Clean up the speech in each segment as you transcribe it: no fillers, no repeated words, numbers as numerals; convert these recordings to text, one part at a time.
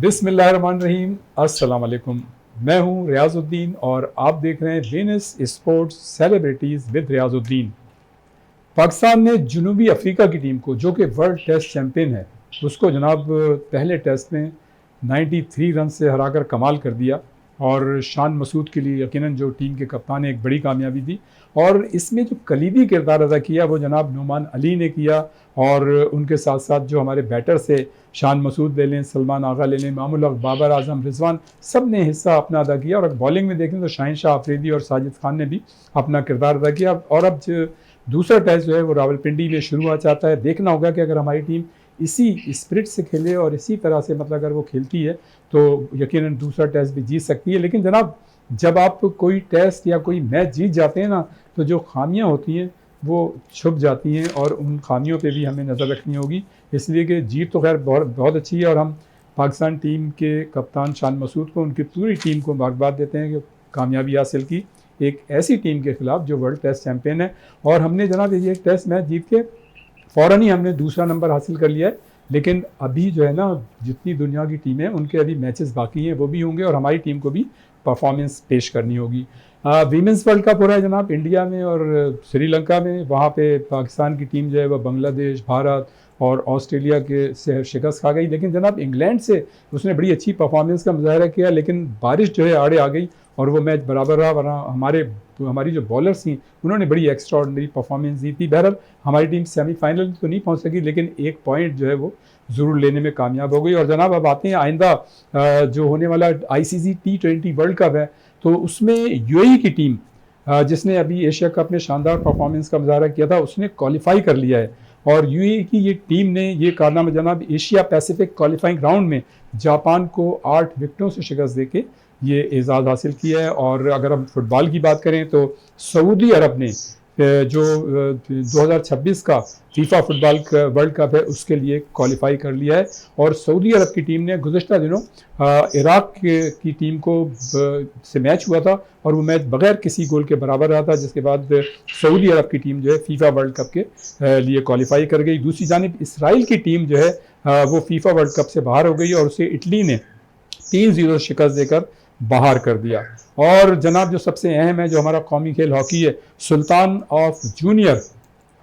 बिस्मिल्लाहिर्रहमानिर्रहीम, अस्सलाम वालेकुम। मैं हूं रियाजुद्दीन और आप देख रहे हैं Venus sports celebrities with Riyazuddin. Pakistan ने जनूबी अफ्रीका की टीम को, जो कि वर्ल्ड टेस्ट चैम्पियन है, उसको जनाब पहले टेस्ट में 93 रन से हराकर कमाल कर दिया। और शान मसूद के लिए यकीनन जो टीम के कप्तान है एक बड़ी कामयाबी थी। और इसमें जो कलीदी किरदार अदा किया वो जनाब नुमान अली ने किया। और उनके साथ साथ जो हमारे बैटर्स थे, शान मसूद ले लें, सलमान आगा ले लें, मामूल हक, बाबर आजम, रिजवान, सब ने हिस्सा अपना अदा किया। और बॉलिंग में देखें तो शाहिन शाह अफरीदी और साजिद खान ने भी अपना किरदार अदा किया। और अब दूसरा टेस्ट जो है वो रावलपिंडी में शुरू हुआ चाहता है। देखना होगा कि अगर हमारी टीम इसी स्पिरिट से खेले और इसी तरह से मतलब अगर वो खेलती है तो यकीनन दूसरा टेस्ट भी जीत सकती है। लेकिन जनाब, जब आप कोई टेस्ट या कोई मैच जीत जाते हैं ना, तो जो खामियां होती हैं वो छुप जाती हैं और उन खामियों पे भी हमें नज़र रखनी होगी। इसलिए कि जीत तो खैर बहुत बहुत अच्छी है और हम पाकिस्तान टीम के कप्तान शान मसूद को, उनकी पूरी टीम को मुबारकबाद देते हैं कि कामयाबी हासिल की एक ऐसी टीम के ख़िलाफ़ जो वर्ल्ड टेस्ट चैम्पियन है। और हमने जनाब ये टेस्ट मैच जीत के फ़ौरन ही हमने दूसरा नंबर हासिल कर लिया है। लेकिन अभी जो है ना, जितनी दुनिया की टीमें हैं उनके अभी मैचेस बाकी हैं, वो भी होंगे और हमारी टीम को भी परफॉर्मेंस पेश करनी होगी। वीमेंस वर्ल्ड कप हो रहा है जनाब इंडिया में और श्रीलंका में। वहाँ पे पाकिस्तान की टीम जो है वह बांग्लादेश, भारत और ऑस्ट्रेलिया के से शिकस्त खा गई। लेकिन जनाब इंग्लैंड से उसने बड़ी अच्छी परफॉर्मेंस का मुजाहरा किया, लेकिन बारिश जो है आड़े आ गई और वो मैच बराबर रहा। वरना हमारी जो बॉलर्स थी उन्होंने बड़ी एक्स्ट्राऑर्डिनरी परफॉर्मेंस दी थी। बहरहाल हमारी टीम सेमीफाइनल तो नहीं पहुंच सकी, लेकिन एक पॉइंट जो है वो ज़रूर लेने में कामयाब हो गई। और जनाब अब आते हैं आइंदा जो होने वाला ICC T20 वर्ल्ड कप है, तो उसमें UAE की टीम जिसने अभी एशिया कप में शानदार परफॉर्मेंस का मुजाहरा किया था, उसने क्वालिफाई कर लिया है। और UAE की ये टीम ने ये कारनामा जनाब एशिया पैसिफिक क्वालिफाइंग राउंड में जापान को 8 विकेटों से शिकस्त देके ये एजाज़ हासिल किया है। और अगर हम फुटबॉल की बात करें तो सऊदी अरब ने जो 2026 का फीफा फुटबॉल वर्ल्ड कप है उसके लिए क्वालिफाई कर लिया है। और सऊदी अरब की टीम ने गुज़श्ता दिनों इराक की टीम को से मैच हुआ था और वो मैच बगैर किसी गोल के बराबर रहा था, जिसके बाद सऊदी अरब की टीम जो है फीफा वर्ल्ड कप के लिए क्वालिफाई कर गई। दूसरी जानिब इसराइल की टीम जो है वो फीफा वर्ल्ड कप से बाहर हो गई और उसे इटली ने 3-0 शिकस्त देकर बाहर कर दिया। और जनाब जो सबसे अहम है, जो हमारा कौमी खेल हॉकी है, सुल्तान ऑफ जूनियर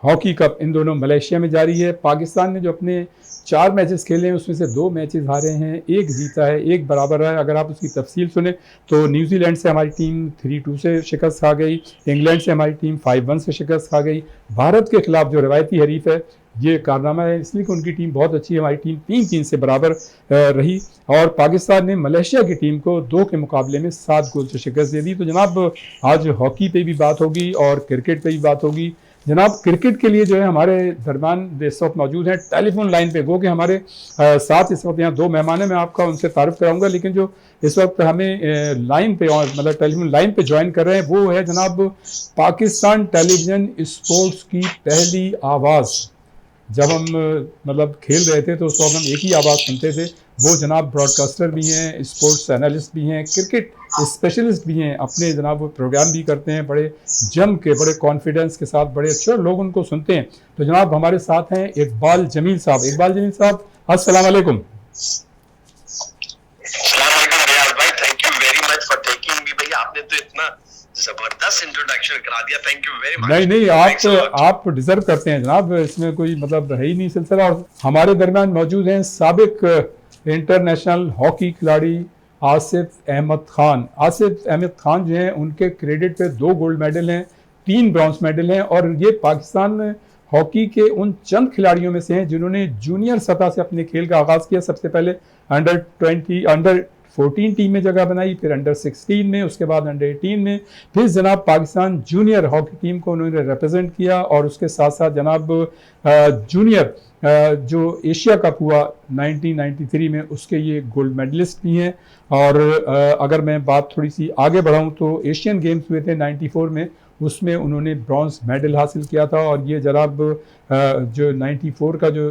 हॉकी कप इन दोनों मलेशिया में जारी है। पाकिस्तान ने जो अपने 4 मैचेस खेले हैं उसमें से 2 मैचेस हारे हैं, 1 जीता है, 1 बराबर रहा है। अगर आप उसकी तफसील सुने तो न्यूजीलैंड से हमारी टीम 3-2 से शिकस्त खा गई, इंग्लैंड से हमारी टीम 5-1 से शिकस्त खा गई। भारत के खिलाफ जो रवायती हरीफ है ये कारनामा है, इसलिए कि उनकी टीम बहुत अच्छी है, हमारी टीम 3-3 से बराबर रही। और पाकिस्तान ने मलेशिया की टीम को 2 के मुकाबले में 7 गोल से शिकस्त दे दी। तो जनाब आज हॉकी पे भी बात होगी और क्रिकेट पे भी बात होगी, जनाब क्रिकेट के लिए जो है हमारे दरमियान इस वक्त मौजूद हैं टेलीफोन लाइन पे, वो कि हमारे साथ इस वक्त यहाँ दो मेहमान हैं, मैं आपका उनसे तारुफ कराऊंगा, लेकिन जो इस वक्त हमें लाइन पे और मतलब टेलीफोन लाइन पे ज्वाइन कर रहे हैं वो है जनाब पाकिस्तान टेलीविज़न स्पोर्ट्स की पहली आवाज़। जब हम मतलब खेल रहे थे तो उस वक्त हम एक ही आवाज़ सुनते थे, वो जनाब ब्रॉडकास्टर भी हैं, स्पोर्ट्स एनालिस्ट भी हैं, क्रिकेट स्पेशलिस्ट भी हैं, अपने जनाब वो प्रोग्राम भी करते हैं बड़े जम के, बड़े कॉन्फिडेंस के साथ, बड़े अच्छे लोग उनको सुनते हैं। तो जनाब हमारे साथ हैं इकबाल जमील साहब। इकबाल जमील साहब अस्सलाम वालेकुम। आपने तो इतना जबरदस्त इंट्रोडक्शन करा दिया, थैंक यू वेरी मच। नहीं, आप डिजर्व करते हैं जनाब, इसमें कोई मतलब है ही नहीं सिलसिला। और हमारे दरमियान मौजूद हैं साबिक इंटरनेशनल हॉकी खिलाड़ी आसिफ अहमद खान। आसिफ अहमद खान जो हैं उनके क्रेडिट पे 2 गोल्ड मेडल हैं, 3 ब्रॉन्ज मेडल हैं, और ये पाकिस्तान हॉकी के उन चंद खिलाड़ियों में से हैं जिन्होंने जूनियर सतह से अपने खेल का आगाज़ किया। सबसे पहले अंडर 14 टीम में जगह बनाई, फिर अंडर 16 में, उसके बाद अंडर 18 में, फिर जनाब पाकिस्तान जूनियर हॉकी टीम को उन्होंने रिप्रेजेंट किया, और उसके साथ साथ जनाब जूनियर जो एशिया कप हुआ 1993 में उसके ये गोल्ड मेडलिस्ट भी हैं। और अगर मैं बात थोड़ी सी आगे बढ़ाऊँ तो एशियन गेम्स हुए थे 94 में, उसमें उन्होंने ब्रॉन्ज मेडल हासिल किया था। और ये जनाब जो 94 का जो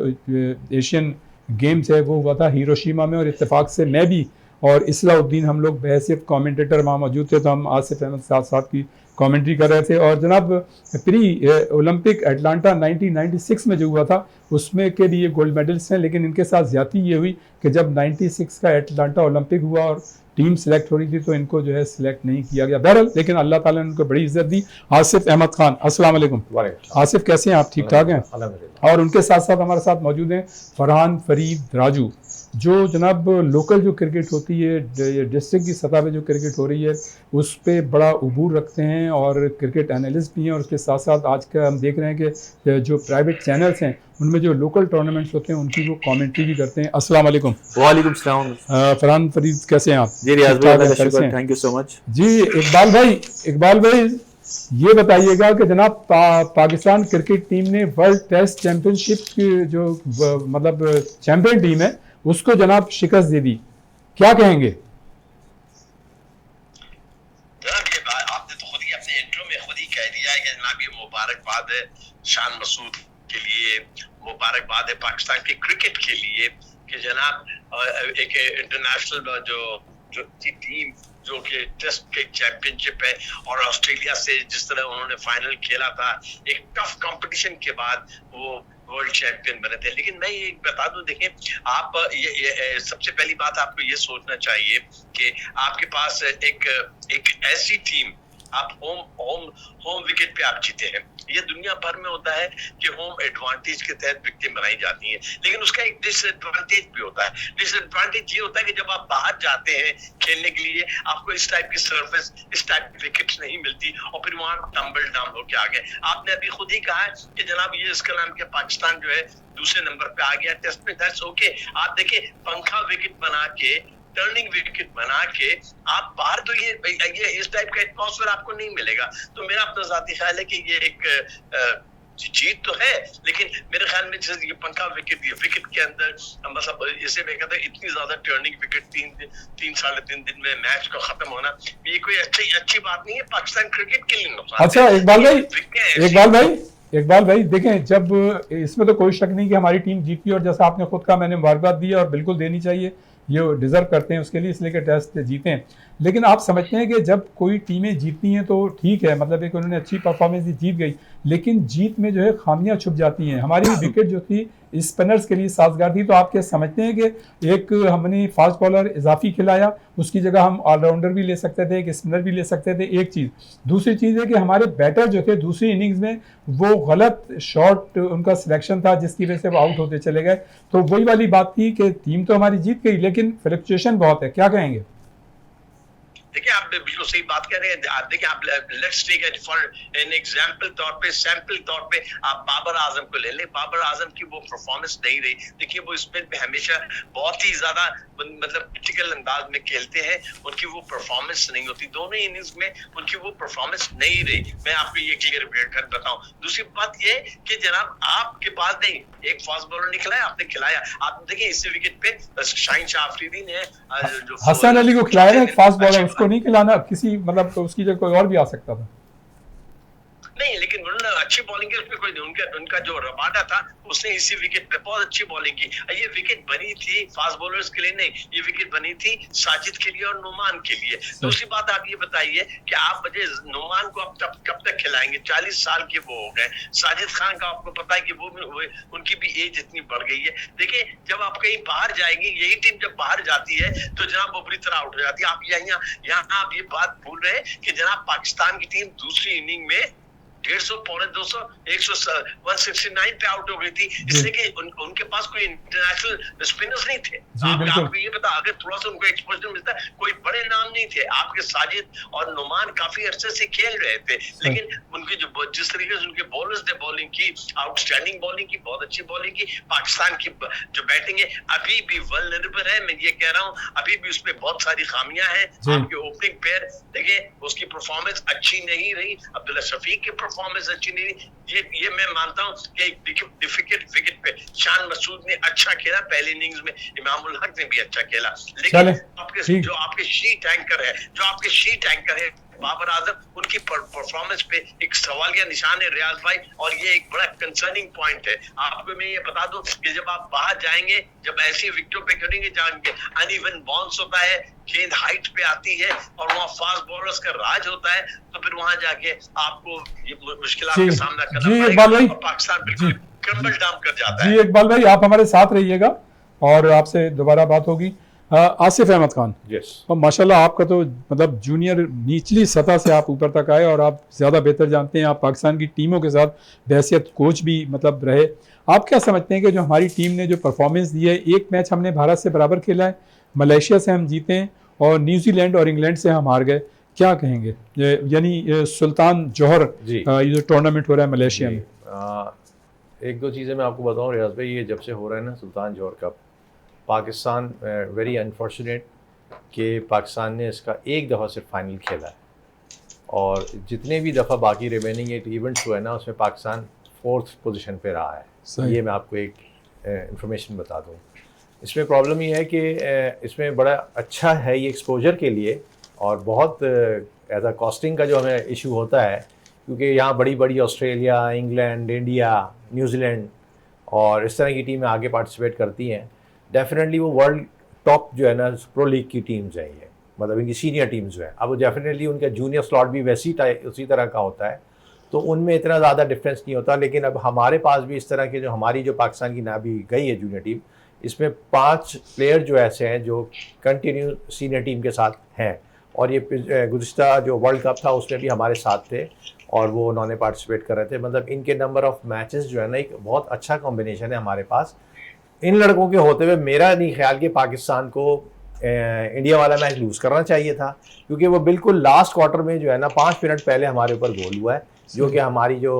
एशियन गेम्स है वो हुआ था हिरोशिमा में, और इत्तेफाक से मैं भी और इस्लाउद्दीन हम लोग बहैसियत कमेंटेटर वहाँ मौजूद थे, तो हम आसिफ अहमद साहब की कमेंट्री कर रहे थे। और जनाब प्री ओलंपिक एटलांटा 1996 में जो हुआ था उसमें के लिए गोल्ड मेडल्स हैं, लेकिन इनके साथ ज्यादती ये हुई कि जब 96 का एटलांटा ओलंपिक हुआ और टीम सेलेक्ट हो रही थी तो इनको जो है सिलेक्ट नहीं किया गया। बहरहाल लेकिन अल्लाह ताला ने उनको बड़ी इज्जत दी। आसिफ अहमद खान अस्सलाम वालेकुम। आसिफ कैसे हैं आप? ठीक ठाक हैं? और उनके साथ साथ हमारे साथ मौजूद हैं फरहान फरीद राजू, जो जनाब लोकल जो क्रिकेट होती है, डिस्ट्रिक्ट की सतह पे जो क्रिकेट हो रही है उस पर बड़ा उबूर रखते हैं और क्रिकेट एनालिस्ट भी हैं। और उसके साथ साथ आज का हम देख रहे हैं कि जो प्राइवेट चैनल्स हैं उनमें जो लोकल टूर्नामेंट्स होते हैं उनकी वो कमेंट्री भी करते हैं। अस्सलाम वालेकुम। वालेकुम सलाम। फरहान फरीद कैसे हैं आप? जी रियाज भाई, थैंक यू सो मच। जी इकबाल भाई ये बताइएगा कि जनाब पाकिस्तान क्रिकेट टीम ने वर्ल्ड टेस्ट चैंपियनशिप की जो मतलब चैंपियन टीम है उसको जनाब शिकस्त दे दी, क्या कहेंगे? आपने तो खुद ही अपने इंट्रो में खुद ही कह दिया है कि जनाब ये मुबारकबाद है शान मसूद के लिए, मुबारकबाद है पाकिस्तान के क्रिकेट के लिए कि जनाब एक इंटरनेशनल जो टीम जो कि टेस्ट के चैंपियनशिप है और ऑस्ट्रेलिया से जिस तरह उन्होंने फाइनल खेला था एक टफ कंपटीशन के बाद वो वर्ल्ड चैंपियन बने थे। लेकिन मैं ये बता दूं, देखें आप ये सबसे पहली बात आपको ये सोचना चाहिए कि आपके पास एक ऐसी टीम, आप होम विकेट पे आप जीते हैं। ये दुनिया भर में होता है कि होम एडवांटेज के तहत विकेटें बनाई जाती हैं, लेकिन उसका एक डिसएडवांटेज भी होता है। डिसएडवांटेज ये होता है कि जब आप बाहर जाते हैं खेलने के लिए आपको इस टाइप की सर्फेस, इस टाइप की विकेट्स नहीं मिलती और फिर वहां टम्बल डाउन होके आ गए। आपने अभी खुद ही कहा है कि जनाब ये इसका नाम क्या, पाकिस्तान जो है दूसरे नंबर पे आ गया टेस्ट में, दैट्स ओके। आप देखें पंखा विकेट बना के, टर्निंग विकेट बना के आप बाहर, तो ये इस टाइप का एटमॉस्फेयर आपको नहीं मिलेगा। तो मेरा अपना जाती ख्याल है कि ये एक जीत तो है, लेकिन मेरे ख्याल में जैसे ये पंखा विकेट, ये विकेट के अंदर मतलब इसे मैं कहता हूँ इतनी ज्यादा टर्निंग विकेट 3-3.5 दिन में मैच का खत्म होना, ये कोई अच्छी बात नहीं है पाकिस्तान क्रिकेट के लिए नुकसान। अच्छा इकबाल भाई देखें, जब इसमें तो कोई शक नहीं कि हमारी टीम जीती और जैसा आपने खुद कहा मैंने मुबारकबाद दी और बिल्कुल देनी चाहिए, ये डिजर्व करते हैं उसके लिए, इसलिए कि टेस्ट जीते हैं। लेकिन आप समझते हैं कि जब कोई टीमें जीतती हैं तो ठीक है, मतलब एक उन्होंने अच्छी परफॉर्मेंस दी, जीत गई, लेकिन जीत में जो है खामियां छुप जाती हैं। हमारी विकेट जो थी स्पिनर्स के लिए साजगार थी, तो आप क्या समझते हैं कि एक हमने फास्ट बॉलर इजाफी खिलाया, उसकी जगह हम ऑलराउंडर भी ले सकते थे, एक स्पिनर भी ले सकते थे, एक चीज़। दूसरी चीज़ है कि हमारे बैटर जो थे दूसरी इनिंग्स में वो गलत शॉट उनका सिलेक्शन था जिसकी वजह से वो आउट होते चले गए। तो वही वाली बात थी कि टीम तो हमारी जीत गई लेकिन फ्लक्चुएशन बहुत है, क्या कहेंगे? देखिए आप बिल्कुल सही बात कह रहे हैं। आप देखिए, आप let's take it for an example तौर पे, सैंपल तौर पे आप बाबर आजम को ले लें। बाबर आजम की वो परफॉर्मेंस नहीं रही। देखिए वो स्पिन पे हमेशा बहुत ही ज्यादा मतलब क्रिटिकल अंदाज में खेलते हैं, उनकी वो परफॉर्मेंस नहीं होती। दोनों इनिंग्स में उनकी वो परफॉर्मेंस नहीं रही। मैं आपको ये क्लियर कर बताऊं। दूसरी बात ये कि जनाब आपके पास नहीं एक फास्ट बॉलर निकला है, आपने खिलाया। आप देखिए इस विकेट पे शाहीन शाह अफरीदी ने जो हसन अली को खिलाया ना, एक फास्ट बॉलर, उसको नहीं खिलाना किसी, मतलब तो उसकी जगह कोई और भी आ सकता था। नहीं, लेकिन उन्होंने अच्छी बॉलिंग की, उसमें कोई नहीं। उनका जो रबाडा था उसने इसी विकेट पे बहुत अच्छी बॉलिंग की। ये विकेट बनी थी फास्ट बॉलर्स के लिए नहीं, ये विकेट बनी थी साजिद के लिए और नुमान के लिए। दूसरी बात आप ये बताइए कि आप मुझे नुमान को अब कब तक खिलाएंगे? 40 साल के वो हो गए। साजिद खान का आपको पता है कि वो उनकी भी एज इतनी बढ़ गई है। देखिए जब आप कहीं बाहर जाएंगे, यही टीम जब बाहर जाती है तो जनाब वो बुरी तरह आउट हो जाती है। आप यहाँ आप ये बात भूल रहे हैं कि जनाब पाकिस्तान की टीम दूसरी इनिंग में 150, 250, 169 पे आउट हो गई थी, इसलिए कि उनके पास कोई इंटरनेशनल स्पिनर्स नहीं थे। आपको ये पता, अगर थोड़ा सा उनको एक्सपोजर मिलता, कोई बड़े नाम नहीं थे। आपके साजिद और नुमान काफी अरसे से खेल रहे थे, लेकिन उनकी जो जिस तरीके से उनके बॉलर्स ने बॉलिंग की, आउटस्टैंडिंग बॉलिंग की, बहुत अच्छी बॉलिंग की। पाकिस्तान की जो बैटिंग है अभी भी वल्नरेबल है। मैं ये कह रहा हूँ अभी भी उसमें बहुत सारी खामियां हैं। आपके ओपनिंग पेयर देखिए उसकी परफॉर्मेंस अच्छी नहीं रही, अब्दुल्ला शफीक की परफॉर्मेंस अच्छी नहीं रही। ये मैं मानता हूं कि एक डिफिकल्ट विकेट पे शान मसूद ने अच्छा खेला, पहले इनिंग्स में इमामुल हक ने भी अच्छा खेला, लेकिन आपके शीट एंकर है बाबर आजम, उनकी परफॉर्मेंस पे एक सवालिया निशान है रियाज भाई, और ये एक बड़ा कंसर्निंग पॉइंट है। आपको मैं ये बता दूं कि जब आप बाहर जाएंगे, जब ऐसी विकेटों पे करेंगे जाएंगे, अनइवन बाउंस होता है, गेंद हाइट पे आती है और वहाँ फास्ट बॉलर्स का राज होता है, तो फिर वहां जाके आपको ये मुश्किलात का सामना करना पड़ेगा और पाकिस्तान बिल्कुल क्रम्बल डाउन कर जाता है। जी इकबाल भाई, आप हमारे साथ रहिएगा और आपसे दोबारा बात होगी। आसिफ अहमद खान, तो माशाल्लाह आपका तो मतलब जूनियर निचली सतह से आप ऊपर तक आए और आप ज़्यादा बेहतर जानते हैं। आप पाकिस्तान की टीमों के साथ बहैसियत कोच भी मतलब रहे। आप क्या समझते हैं कि जो हमारी टीम ने जो परफॉर्मेंस दी है, एक मैच हमने भारत से बराबर खेला है, मलेशिया से हम जीते हैं और न्यूजीलैंड और इंग्लैंड से हम हार गए, क्या कहेंगे? यानी सुल्तान जौहर ये जो टूर्नामेंट हो रहा है मलेशिया में, एक दो चीज़ें मैं आपको बताऊं रियाज भाई। ये जब से हो रहा है ना सुल्तान जौहर कप, पाकिस्तान वेरी अनफॉर्चुनेट कि पाकिस्तान ने इसका एक दफ़ा सिर्फ फाइनल खेला है, और जितने भी दफ़ा बाकी रिमेनिंग 8 इवेंट्स हुए ना, उसमें पाकिस्तान 4th पोजीशन पे रहा है। ये मैं आपको एक इंफॉर्मेशन बता दूं। इसमें प्रॉब्लम ये है कि इसमें बड़ा अच्छा है ये एक्सपोजर के लिए, और बहुत एज अ कॉस्टिंग का जो हमें इशू होता है, क्योंकि यहाँ बड़ी बड़ी ऑस्ट्रेलिया, इंग्लैंड, इंडिया, न्यूजीलैंड और इस तरह की टीमें आगे पार्टिसिपेट करती हैं। डेफिनेटली वो वर्ल्ड टॉप जो है ना प्रो लीग की टीम्स हैं, ये मतलब इनकी सीनियर टीम्स जो है, अब डेफिनेटली उनका जूनियर स्लॉट भी उसी तरह का होता है, तो उनमें इतना ज़्यादा डिफरेंस नहीं होता। लेकिन अब हमारे पास भी इस तरह के जो हमारी जो पाकिस्तान की ना भी गई है जूनियर टीम, इसमें 5 प्लेयर जो ऐसे हैं जो कंटिन्यू सीनियर टीम के साथ हैं, और ये गुज़िश्ता जो वर्ल्ड कप था उसमें भी हमारे साथ थे और वो उन्होंने पार्टिसिपेट कर रहे थे। मतलब इनके नंबर ऑफ़ मैचेस जो है ना, एक बहुत अच्छा कॉम्बिनेशन है हमारे पास। इन लड़कों के होते हुए मेरा नहीं ख्याल कि पाकिस्तान को इंडिया वाला मैच लूज़ करना चाहिए था, क्योंकि वो बिल्कुल लास्ट क्वार्टर में जो है ना 5 मिनट पहले हमारे ऊपर गोल हुआ है, जो कि हमारी जो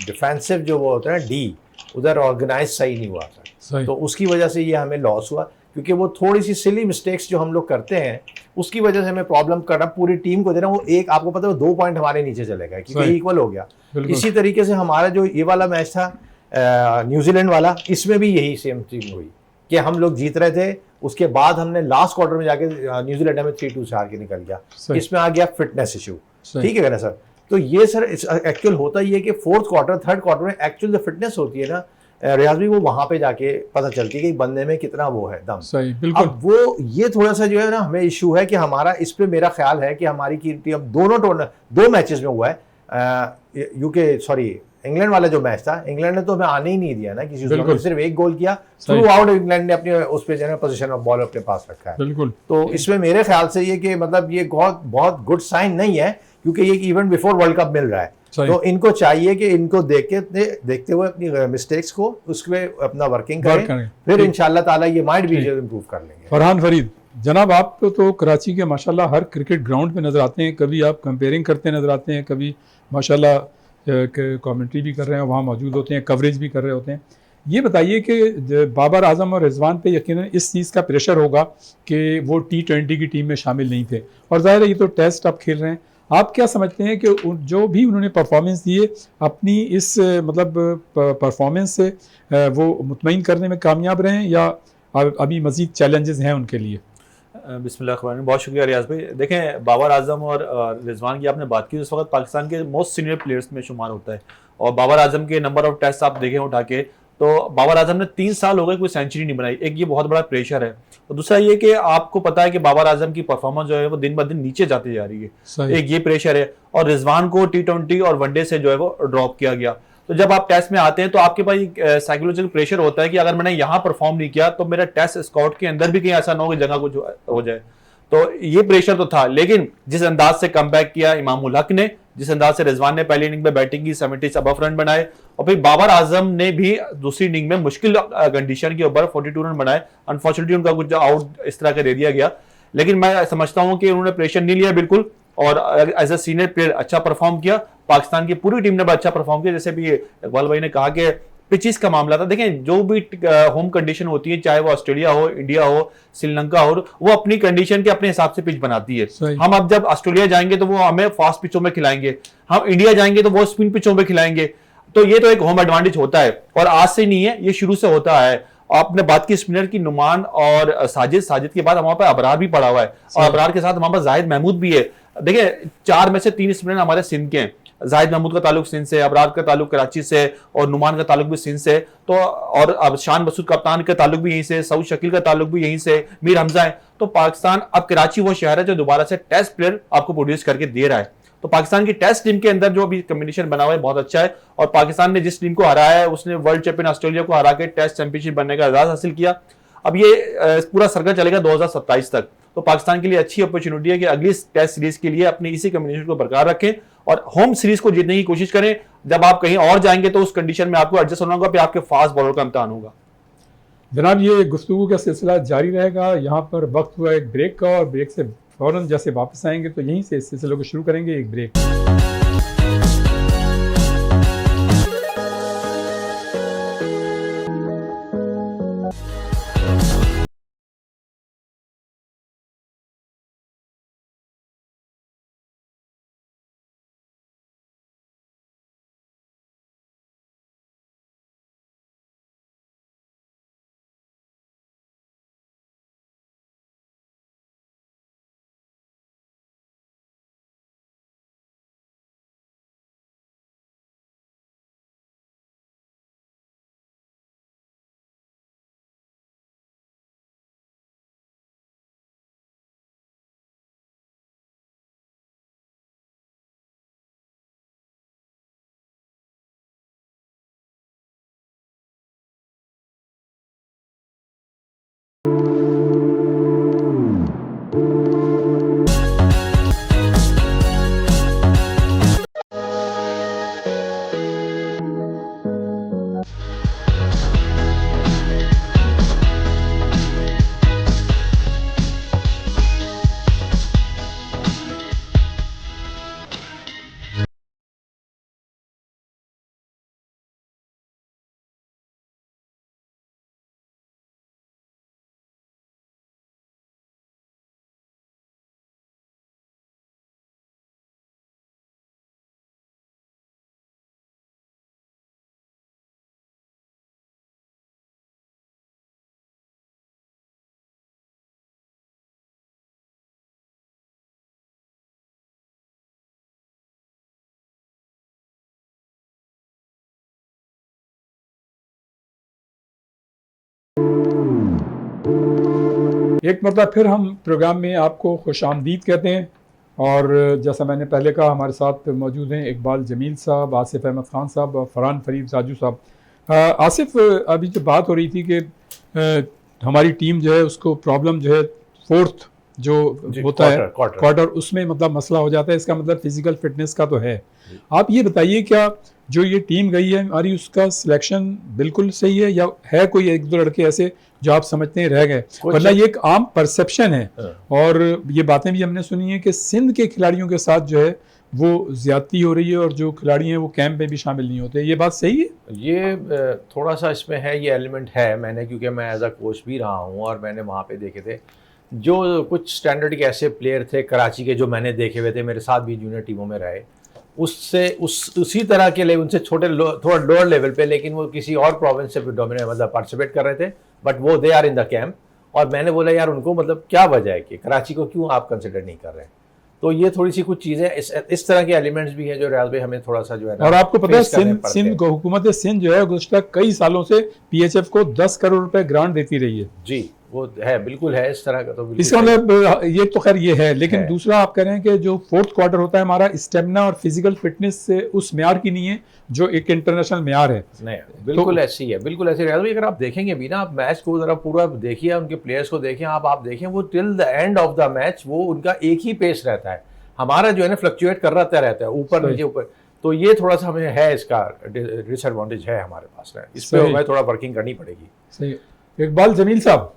डिफेंसिव जो वो होता है ना डी, उधर ऑर्गेनाइज सही नहीं हुआ था, तो उसकी वजह से ये हमें लॉस हुआ। क्योंकि वो थोड़ी सी सिली मिस्टेक्स जो हम लोग करते हैं उसकी वजह से हमें प्रॉब्लम करना पूरी टीम को देना। वो एक आपको पता है वो 2 पॉइंट हमारे नीचे चले गए क्योंकि इक्वल हो गया। इसी तरीके से हमारा जो ये वाला मैच था न्यूजीलैंड वाला, इसमें भी यही सेम चीज हुई कि हम लोग जीत रहे थे, उसके बाद हमने लास्ट क्वार्टर में जाके न्यूजीलैंड हमें 3-2 से हार के निकल गया। इसमें आ गया फिटनेस इशू, ठीक है ना सर? तो ये सर एक्चुअल होता ही है कि 4th क्वार्टर 3rd क्वार्टर में एक्चुअल जो फिटनेस होती है ना रियाज भी, वो वहां पे जाके पता चलती है कि बंदे में कितना वो है दम। सही, बिल्कुल। अब वो ये थोड़ा सा जो है ना हमें इशू है कि हमारा इस पे मेरा ख्याल है कि हमारी टीम दोनों 2 मैचेस में हुआ है। यूके सॉरी इंग्लैंड वाला जो मैच था, इंग्लैंड ने तो हमें आने ही नहीं दिया ना किसी ने, सिर्फ 1 गोल किया थ्रू आउट। इंग्लैंड ने अपने उस पे जो है पोजीशन ऑफ बॉल अपने पास रखा है। बिल्कुल। तो इसमें मेरे ख्याल से ये कि मतलब ये बहुत गुड साइन नहीं है, क्योंकि ये इवेंट बिफोर वर्ल्ड कप मिल रहा है। तो इनको चाहिए कि इनको देखते हुए अपनी मिस्टेक्स को उसमें अपना वर्किंग करें, फिर इंशाल्लाह ताला ये माइट भी इम्प्रूव कर लेंगे। फरहान फरीद जनाब आप तो कराची के माशाल्लाह हर क्रिकेट ग्राउंड पे नज़र आते हैं, कभी आप कंपेयरिंग करते नज़र आते हैं, कभी माशाल्लाह कमेंट्री भी कर रहे हैं, वहाँ मौजूद होते हैं, कवरेज भी कर रहे होते हैं। ये बताइए कि बाबर आजम और रिजवान पे यकीनन इस चीज़ का प्रेशर होगा कि वो T20 की टीम में शामिल नहीं थे, और ज़ाहिर है ये तो टेस्ट आप खेल रहे हैं। आप क्या समझते हैं कि जो भी उन्होंने परफॉर्मेंस दिए अपनी इस मतलब परफॉर्मेंस से वो मुतमईन करने में कामयाब रहे हैं, या अभी मज़ीद चैलेंजेस हैं उनके लिए? बिस्मिल्लाह, बहुत शुक्रिया रियाज भाई। देखें, बाबर आजम और रिजवान की आपने बात की, उस वक्त पाकिस्तान के मोस्ट सीनियर प्लेयर्स में शुमार होता है। और बाबर आजम के नंबर ऑफ टेस्ट आप देखें उठा के, तो बाबर आजम ने 3 साल हो गए कोई सेंचुरी नहीं बनाई। एक ये बहुत बड़ा प्रेशर है, और दूसरा ये कि आपको पता है कि बाबर आजम की परफॉर्मेंस जो है वो दिन ब दिन नीचे जाती जा रही है। एक ये प्रेशर है, और रिजवान को T20 और वनडे से जो है वो ड्रॉप किया गया। तो जब आप टेस्ट में आते हैं तो आपके पास साइकोलॉजिकल प्रेशर होता है कि अगर मैंने यहाँ परफॉर्म नहीं किया तो मेरा टेस्ट स्कॉट के अंदर भी कहीं ऐसा ना हो कि जगह कुछ हो जाए। तो ये प्रेशर तो था, लेकिन जिस अंदाज से कमबैक किया इमामुल हक ने, जिस अंदाज से रिजवान ने पहली इनिंग में बैटिंग की, 70 से अबव रन बनाए, और फिर बाबर आजम ने भी दूसरी इनिंग में मुश्किल कंडीशन के ऊपर 42 रन बनाए। अनफॉर्चुनेटली उनका कुछ आउट इस तरह का दे दिया गया, लेकिन मैं समझता हूं कि उन्होंने प्रेशर नहीं लिया बिल्कुल, और एज ए सीनियर प्लेयर अच्छा परफॉर्म किया। पाकिस्तान की पूरी टीम ने अच्छा परफॉर्म किया। जैसे भी इकबाल भाई ने कहा कि पिचेस का मामला था, देखें जो भी होम कंडीशन होती है, चाहे वो ऑस्ट्रेलिया हो, इंडिया हो, श्रीलंका हो, वो अपनी कंडीशन के अपने हिसाब से पिच बनाती है। हम अब जब ऑस्ट्रेलिया जाएंगे तो वो हमें फास्ट पिचों में खिलाएंगे, हम इंडिया जाएंगे तो वो स्पिन पिचों में खिलाएंगे। तो ये तो एक होम एडवांटेज होता है, और आज से नहीं है, ये शुरू से होता है। आपने बात की स्पिनर की, नुमान और साजिद के बाद हमारे पास अबरार भी पड़ा हुआ है, और अबरार के साथ हमारे पास जाहिद महमूद भी है। देखिए 4 में से 3 स्पिनर हमारे सिंध के हैं। जाहिद महमूद का ताल्लुक सिंध से, अबरार का ताल्लुक कराची से, और नुमान का ताल्लुक भी सिंध से। तो और अब शान मसूद कप्तान का ताल्लुक भी यहीं से, सऊद शकील का ताल्लुक भी यहीं से, मीर हमजा है। तो पाकिस्तान, अब कराची वो शहर है जो दोबारा से टेस्ट प्लेयर आपको प्रोड्यूस करके दे रहा है। तो पाकिस्तान की टेस्ट टीम के अंदर जो अभी कॉम्बिनेशन बना हुआ है बहुत अच्छा है, और पाकिस्तान ने जिस टीम को हराया है उसने वर्ल्ड चैंपियन ऑस्ट्रेलिया को हरा के टेस्ट चैंपियनशिप बनने का एजाज हासिल किया। अब ये पूरा सर्कल चलेगा 2027 तक। तो पाकिस्तान के लिए अच्छी अपॉर्चुनिटी है कि अगली टेस्ट सीरीज के लिए अपनी इसी कॉम्बिनेशन को बरकरार रखें, और होम सीरीज को जीतने की कोशिश करें। जब आप कहीं और जाएंगे तो उस कंडीशन में आपको एडजस्ट होना होगा, फिर आपके फास्ट बॉलर का इम्तिहान होगा। जनाब ये गुफ्तगू का सिलसिला जारी रहेगा। यहाँ पर वक्त हुआ एक ब्रेक का, और ब्रेक से फौरन जैसे वापस आएंगे तो यहीं से इस सिलसिले को शुरू करेंगे। एक ब्रेक। एक मरतबा फिर हम प्रोग्राम में आपको खुश आमदीद कहते हैं, और जैसा मैंने पहले कहा हमारे साथ मौजूद हैं इकबाल जमील साहब, आसिफ अहमद ख़ान साहब और फरहान फरीद राजू साहब। आसिफ, अभी जो बात हो रही थी कि हमारी टीम जो है उसको प्रॉब्लम जो है 4th जो जी, होता है क्वार्टर। क्वार्टर, उसमें मतलब मसला हो जाता है। इसका मतलब फिजिकल फिटनेस का तो है। आप ये बताइए, क्या जो ये टीम गई है हमारी, उसका सिलेक्शन बिल्कुल सही है, या है कोई एक दो लड़के ऐसे जो आप समझते हैं रह गए? कुछ- वरना ये एक आम परसेप्शन है, हाँ। और ये बातें भी हमने सुनी है कि सिंध के खिलाड़ियों के साथ जो है वो ज्यादती हो रही है, और जो खिलाड़ी हैं वो कैंप में भी शामिल नहीं होते। ये बात सही है? ये थोड़ा सा इसमें है, ये एलिमेंट है। मैंने, क्योंकि मैं एज अ कोच भी रहा हूँ और मैंने वहाँ पे देखे थे जो कुछ स्टैंडर्ड के ऐसे प्लेयर थे कराची के, जो मैंने देखे हुए थे, मेरे साथ भी जूनियर टीमों में रहे, उससे उसी तरह के लेवल, उनसे छोटे थोड़ा लोअर लेवल पे, लेकिन वो किसी और प्रोविंस से डोमिनेट मतलब पार्टिसिपेट कर रहे थे, बट वो they are in the camp. और मैंने बोला यार उनको, मतलब क्या वजह है कि कराची को क्यों आप कंसिडर नहीं कर रहे हैं? तो ये थोड़ी सी कुछ चीज़ें इस तरह के एलिमेंट्स भी हैं जो रियाज भाई हमें थोड़ा सा जो है ना, और आपको पता है face करने सिंध पड़ते सिंध हैं। हुकूमत सिंध जो है गुज़श्ता कई सालों से पीएचएफ को 10 करोड़ रुपए ग्रांट देती रही है। जी, वो है, बिल्कुल है इस तरह का, तो बिल्कुल इसका सही। मतलब ये तो खैर ये है, लेकिन है। दूसरा आप कह रहे हैं कि जो फोर्थ क्वार्टर होता है हमारा, स्टेमिना और फिजिकल फिटनेस से उस म्यार की नहीं है जो एक इंटरनेशनल म्यार है। नहीं, बिल्कुल ऐसी है, बिल्कुल ऐसी रियाज भाई। अगर आप देखेंगे भी ना, आप मैच को जरा पूरा देखिए, उनके प्लेयर्स को देखें, आप देखें, वो till the end of the match वो उनका एक ही पेस रहता है। हमारा जो है ना फ्लक्चुएट कर रहता है, ऊपर सही। नीचे ऊपर। तो ये थोड़ा सा हमें है, इसका डिसएडवांटेज है हमारे पास ना, इस पे सही। हमें थोड़ा वर्किंग करनी पड़ेगी। सही। इकबाल जमील साहब।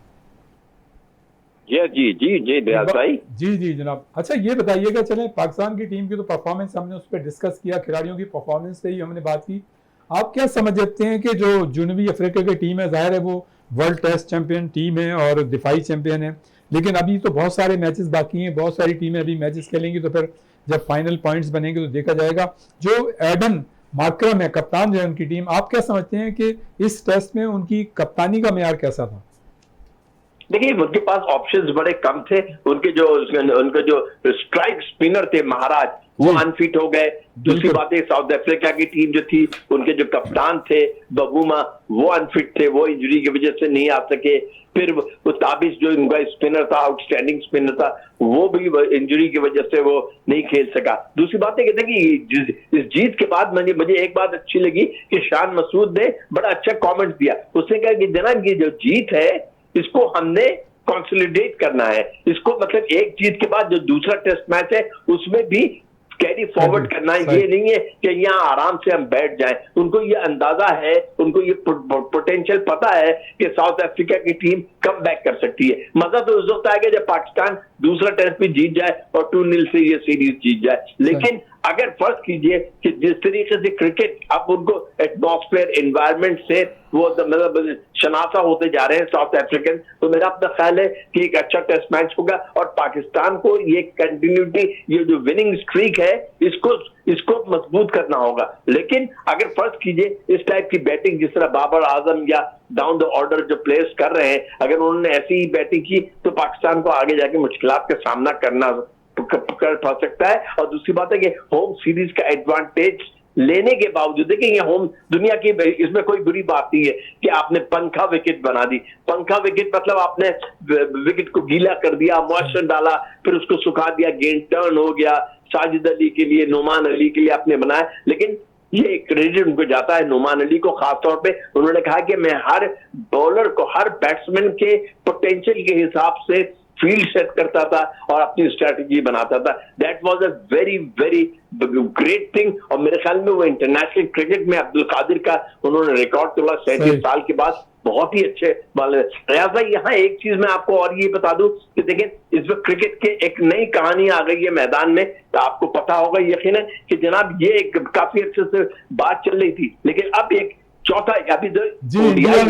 जी जी जी रियाज भाई। जी जी जनाब। अच्छा ये बताइएगा, चले पाकिस्तान की टीम की तो परफॉर्मेंस हमने उस पर डिस्कस किया, खिलाड़ियों की परफॉर्मेंस से ही हमने बात की। आप क्या समझते हैं कि जो जुनूबी अफ्रीका की टीम है, जाहिर है वो वर्ल्ड टेस्ट चैंपियन टीम है और दिफाई चैंपियन है, लेकिन अभी तो बहुत सारे मैचेस बाकी हैं, बहुत सारी टीमें अभी मैचेस खेलेंगी, तो फिर जब फाइनल पॉइंट्स बनेंगे तो देखा जाएगा। जो एडन मार्करम है, कप्तान जो है उनकी टीम, आप क्या समझते हैं कि इस टेस्ट में उनकी कप्तानी का मेयार कैसा था? देखिए, उनके पास ऑप्शंस बड़े कम थे। उनके जो स्ट्राइक स्पिनर थे महाराज, वो अनफिट हो गए। दूसरी बात है, साउथ अफ्रीका की टीम जो थी, उनके जो कप्तान थे बबूमा, वो अनफिट थे, वो इंजरी की वजह से नहीं आ सके। फिर वो ताबिश जो उनका स्पिनर था, आउटस्टैंडिंग स्पिनर था, वो भी इंजरी की वजह से वो नहीं खेल सका। दूसरी बात है कि इस जीत के बाद मुझे एक बात अच्छी लगी कि शान मसूद ने बड़ा अच्छा कॉमेंट दिया। उसने कहा कि जनाब ये जो जीत है इसको हमने कंसोलिडेट करना है, इसको मतलब एक जीत के बाद जो दूसरा टेस्ट मैच है उसमें भी कैरी फॉरवर्ड करना है। ये नहीं है कि यहाँ आराम से हम बैठ जाएं। उनको ये अंदाजा है, उनको ये पोटेंशियल पता है कि साउथ अफ्रीका की टीम कम बैक कर सकती है। मजा तो उस वक्त आएगा जब पाकिस्तान दूसरा टेस्ट भी जीत जाए और 2-0 से ये सीरीज जीत जाए। लेकिन अगर फर्ज कीजिए कि जिस तरीके से क्रिकेट अब उनको एटमॉस्फेयर एनवायरनमेंट से वो मतलब शनासा होते जा रहे हैं साउथ अफ्रीकन, तो मेरा अपना ख्याल है कि एक अच्छा टेस्ट मैच होगा और पाकिस्तान को ये कंटिन्यूटी, ये जो विनिंग स्ट्रीक है, इसको मजबूत करना होगा। लेकिन अगर फर्ज कीजिए इस टाइप की बैटिंग जिस तरह बाबर आजम या डाउन द ऑर्डर जो प्लेयर्स कर रहे हैं, अगर उन्होंने ऐसी ही बैटिंग की तो पाकिस्तान को आगे जाके मुश्किलात का सामना करना कर पा सकता है। और दूसरी बात है कि होम सीरीज का एडवांटेज लेने के बावजूद, देखिए ये होम दुनिया की, इसमें कोई बुरी बात नहीं है कि आपने पंखा विकेट बना दी। पंखा विकेट मतलब आपने विकेट को गीला कर दिया, मॉइस्चर डाला, फिर उसको सुखा दिया, गेंद टर्न हो गया। साजिद अली के लिए, नोमान अली के लिए आपने बनाया, लेकिन ये क्रेडिट उनको जाता है नोमान अली को खास तौर पे। उन्होंने कहा कि मैं हर बॉलर को, हर बैट्समैन के पोटेंशियल के हिसाब से फील्ड सेट करता था और अपनी स्ट्रैटेजी बनाता था। That was a very very great thing. और मेरे ख्याल में वो इंटरनेशनल क्रिकेट में अब्दुल कादिर का उन्होंने रिकॉर्ड तोड़ा 37 साल के बाद। बहुत ही अच्छे बॉलर। रियाज भाई, यहाँ एक चीज मैं आपको और ये बता दूं कि देखें, इस वक्त क्रिकेट के एक नई कहानी आ गई है मैदान में। तो आपको पता होगा यकीनन कि जनाब ये एक काफी अच्छे से बात चल रही थी, लेकिन अब एक चौथा अभी जी इंडिया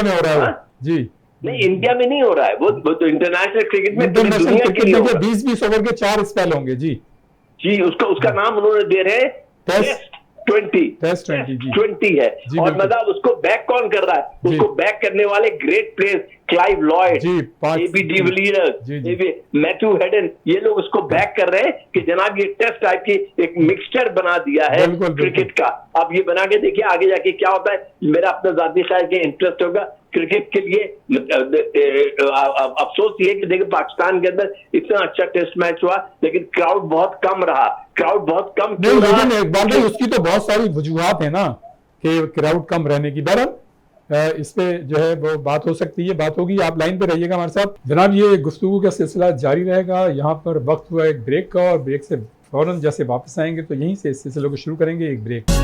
में हो रहा है। जी नहीं, इंडिया में नहीं हो रहा है, वो तो इंटरनेशनल क्रिकेट में दुनिया के लिए 20-20 ओवर के 4 स्पेल होंगे। जी उसका नाम उन्होंने दे रहे हैं टेस्ट 20 है। और मतलब उसको बैक कौन कर रहा है? उसको बैक करने वाले great players, Clive Lloyd, AB de Villiers, Matthew Hayden, ये लोग उसको बैक कर रहे हैं कि जनाब ये टेस्ट टाइप की एक मिक्सचर बना दिया है क्रिकेट का। अब ये बना के देखिए आगे जाके क्या होता है। मेरा अपना जाती ख्याल के इंटरेस्ट होगा क्रिकेट के लिए। अफसोस ये कि देखिए पाकिस्तान के अंदर इतना अच्छा टेस्ट मैच हुआ, लेकिन क्राउड बहुत कम रहा। क्राउड बहुत कम क्यों रहा? लेकिन उसकी तो बहुत सारी वजूहात है ना कि क्राउड कम रहने की। बहरहाल इस पे जो है वो बात हो सकती है, बात होगी। आप लाइन पे रहिएगा हमारे साथ जनाब। ये गुफ्तगू का सिलसिला जारी रहेगा। यहाँ पर वक्त हुआ एक ब्रेक का, और ब्रेक से फौरन जैसे वापस आएंगे तो यहीं से इस सिलसिले को शुरू करेंगे। एक ब्रेक।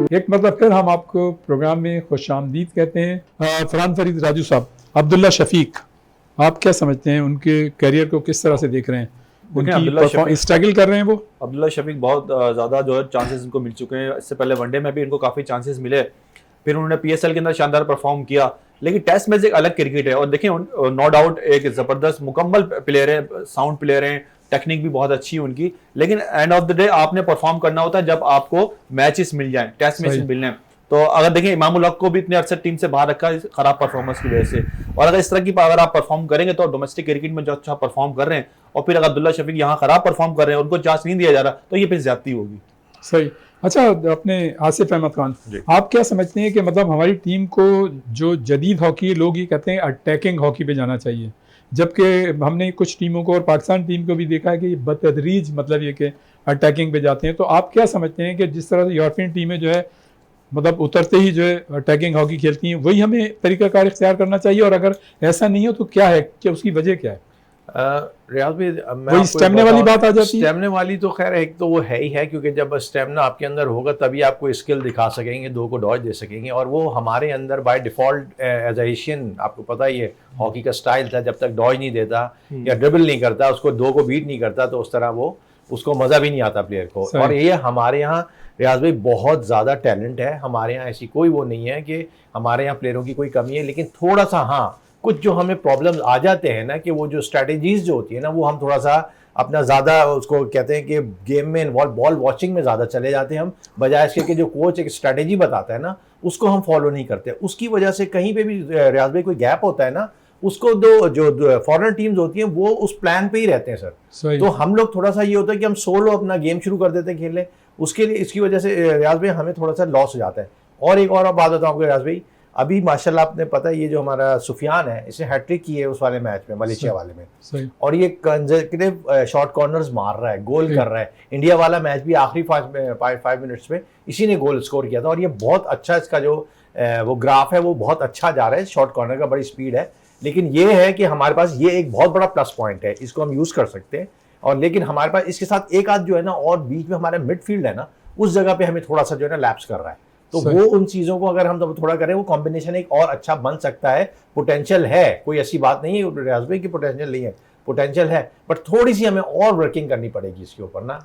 एक मतलब फिर हम आपको प्रोग्राम में खुशामदीद कहते हैं। फरहान फरीद राजू साहब, अब्दुल्ला शफीक, आप क्या समझते हैं, उनके करियर को किस तरह से देख रहे हैं? उनकी स्ट्रगल कर रहे हैं वो? अब्दुल्ला शफीक बहुत ज़्यादा जो है चांसेस इनको मिल चुके हैं। इससे पहले वनडे में भी इनको काफ़ी चांसेस मिले, फिर उन्होंने पीएसएल के अंदर शानदार परफॉर्म किया। लेकिन टेस्ट मैच एक अलग क्रिकेट है, और देखिए नो डाउट एक ज़बरदस्त मुकम्मल प्लेयर है, साउंड प्लेयर हैं, टेक्निक भी बहुत अच्छी है उनकी। लेकिन एंड ऑफ द डे आपने परफॉर्म करना होता है जब आपको मैचेस मिल जाएं, टेस्ट मैचेस मिलने। तो अगर देखें इमामुल हक को भी इतने अरसे टीम से बाहर रखा है खराब परफॉर्मेंस की वजह से, और अगर इस तरह की अगर आप परफॉर्म करेंगे तो डोमेस्टिक क्रिकेट में जो अच्छा परफॉर्म कर रहे हैं, और फिर अगर अब्दुल्ला शफीक यहाँ खराब परफॉर्म कर रहे हैं, उनको चांस नहीं दिया जा रहा, तो ये फिर ज्यादती होगी। सही। अच्छा, अपने आसिफ अहमद खान, आप क्या समझते हैं कि मतलब हमारी टीम को जो जदीद हॉकी, लोग ये कहते हैं अटैकिंग हॉकी पे जाना चाहिए, जबकि हमने कुछ टीमों को और पाकिस्तान टीम को भी देखा है कि बतदरीज मतलब ये कि अटैकिंग पे जाते हैं। तो आप क्या समझते हैं कि जिस तरह से यूरोपियन टीमें जो है मतलब उतरते ही जो है अटैकिंग हॉकी खेलती हैं, वही हमें तरीकाकार इख्तियार करना चाहिए? और अगर ऐसा नहीं हो तो क्या है, क्या उसकी वजह क्या है? रियाज भाई, वही स्टेमिना वाली बात आ जाती है। स्टेमिना वाली तो खैर एक तो वो है ही है, क्योंकि जब स्टेमिना आपके अंदर होगा तभी आप कोई स्किल दिखा सकेंगे, दो को डॉज दे सकेंगे, और वो हमारे अंदर बाय डिफॉल्ट एज एशियन, आपको पता ही है हॉकी का स्टाइल था, जब तक डॉज नहीं देता या ड्रिबल नहीं करता, उसको दो को बीट नहीं करता, तो उस तरह वो उसको मज़ा भी नहीं आता प्लेयर को। और ये हमारे यहाँ रियाज भाई बहुत ज़्यादा टैलेंट है हमारे यहाँ, ऐसी कोई वो नहीं है कि हमारे यहाँ प्लेयरों की कोई कमी है। लेकिन थोड़ा सा हाँ, कुछ जो हमें प्रॉब्लम्स आ जाते हैं ना, कि वो जो स्ट्रैटेजीज जो होती है ना, वो हम थोड़ा सा अपना ज़्यादा उसको कहते हैं कि गेम में इन्वॉल्व, बॉल वॉचिंग में ज़्यादा चले जाते हैं हम, बजाय इसके कि जो कोच एक स्ट्रैटेजी बताता है ना, उसको हम फॉलो नहीं करते। उसकी वजह से कहीं पे भी रियाज भाई कोई गैप होता है ना, उसको जो फॉरेन टीम्स होती हैं वो उस प्लान पे ही रहते हैं सर। तो हम लोग थोड़ा सा ये होता है कि हम सोलो अपना गेम शुरू कर देते हैं खेलने, उसके लिए इसकी वजह से रियाज भाई हमें थोड़ा सा लॉस हो जाता है। और एक और बात बताऊँ आपको रियाज भाई, अभी माशाल्लाह आपने पता है ये जो हमारा सुफियान है, इसने हैट्रिक की है उस वाले मैच में, मलेशिया वाले में, और ये कंजर्वेटिव शॉर्ट कॉर्नर्स मार रहा है, गोल कर रहा है। इंडिया वाला मैच भी आखिरी 5 मिनट्स में इसी ने गोल स्कोर किया था, और ये बहुत अच्छा इसका जो वो ग्राफ है वो बहुत अच्छा जा रहा है, शॉर्ट कॉर्नर का बड़ी स्पीड है। लेकिन ये है कि हमारे पास ये एक बहुत बड़ा प्लस पॉइंट है, इसको हम यूज़ कर सकते हैं। और लेकिन हमारे पास इसके साथ एक आध जो है ना, और बीच में हमारा मिडफील्ड है ना, उस जगह पे हमें थोड़ा सा जो है ना लैप्स कर रहा है। तो वो उन चीज़ों को अगर हम थोड़ा करें, वो कॉम्बिनेशन एक और अच्छा बन सकता है। पोटेंशियल है, कोई ऐसी बात नहीं है रियाज भाई की पोटेंशियल नहीं है, पोटेंशियल है, बट थोड़ी सी हमें और वर्किंग करनी पड़ेगी इसके ऊपर ना।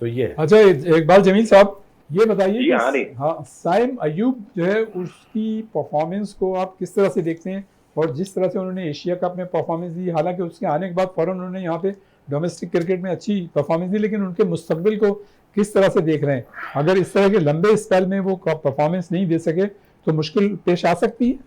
तो ये अच्छा, एक बार जमील साहब ये बताइए, हाँ, साइम अयूब जो है उसकी परफॉर्मेंस को आप किस तरह से देखते हैं? और जिस तरह से उन्होंने एशिया कप में परफॉर्मेंस दी, हालांकि उसके आने के बाद फौरन उन्होंने यहाँ पे डोमेस्टिक क्रिकेट में अच्छी परफॉर्मेंस दी, लेकिन उनके मुस्तकबिल को किस तरह से देख रहे हैं? अगर इस तरह के लंबे स्पेल में वो परफॉर्मेंस नहीं दे सके तो मुश्किल पेश आ सकती है।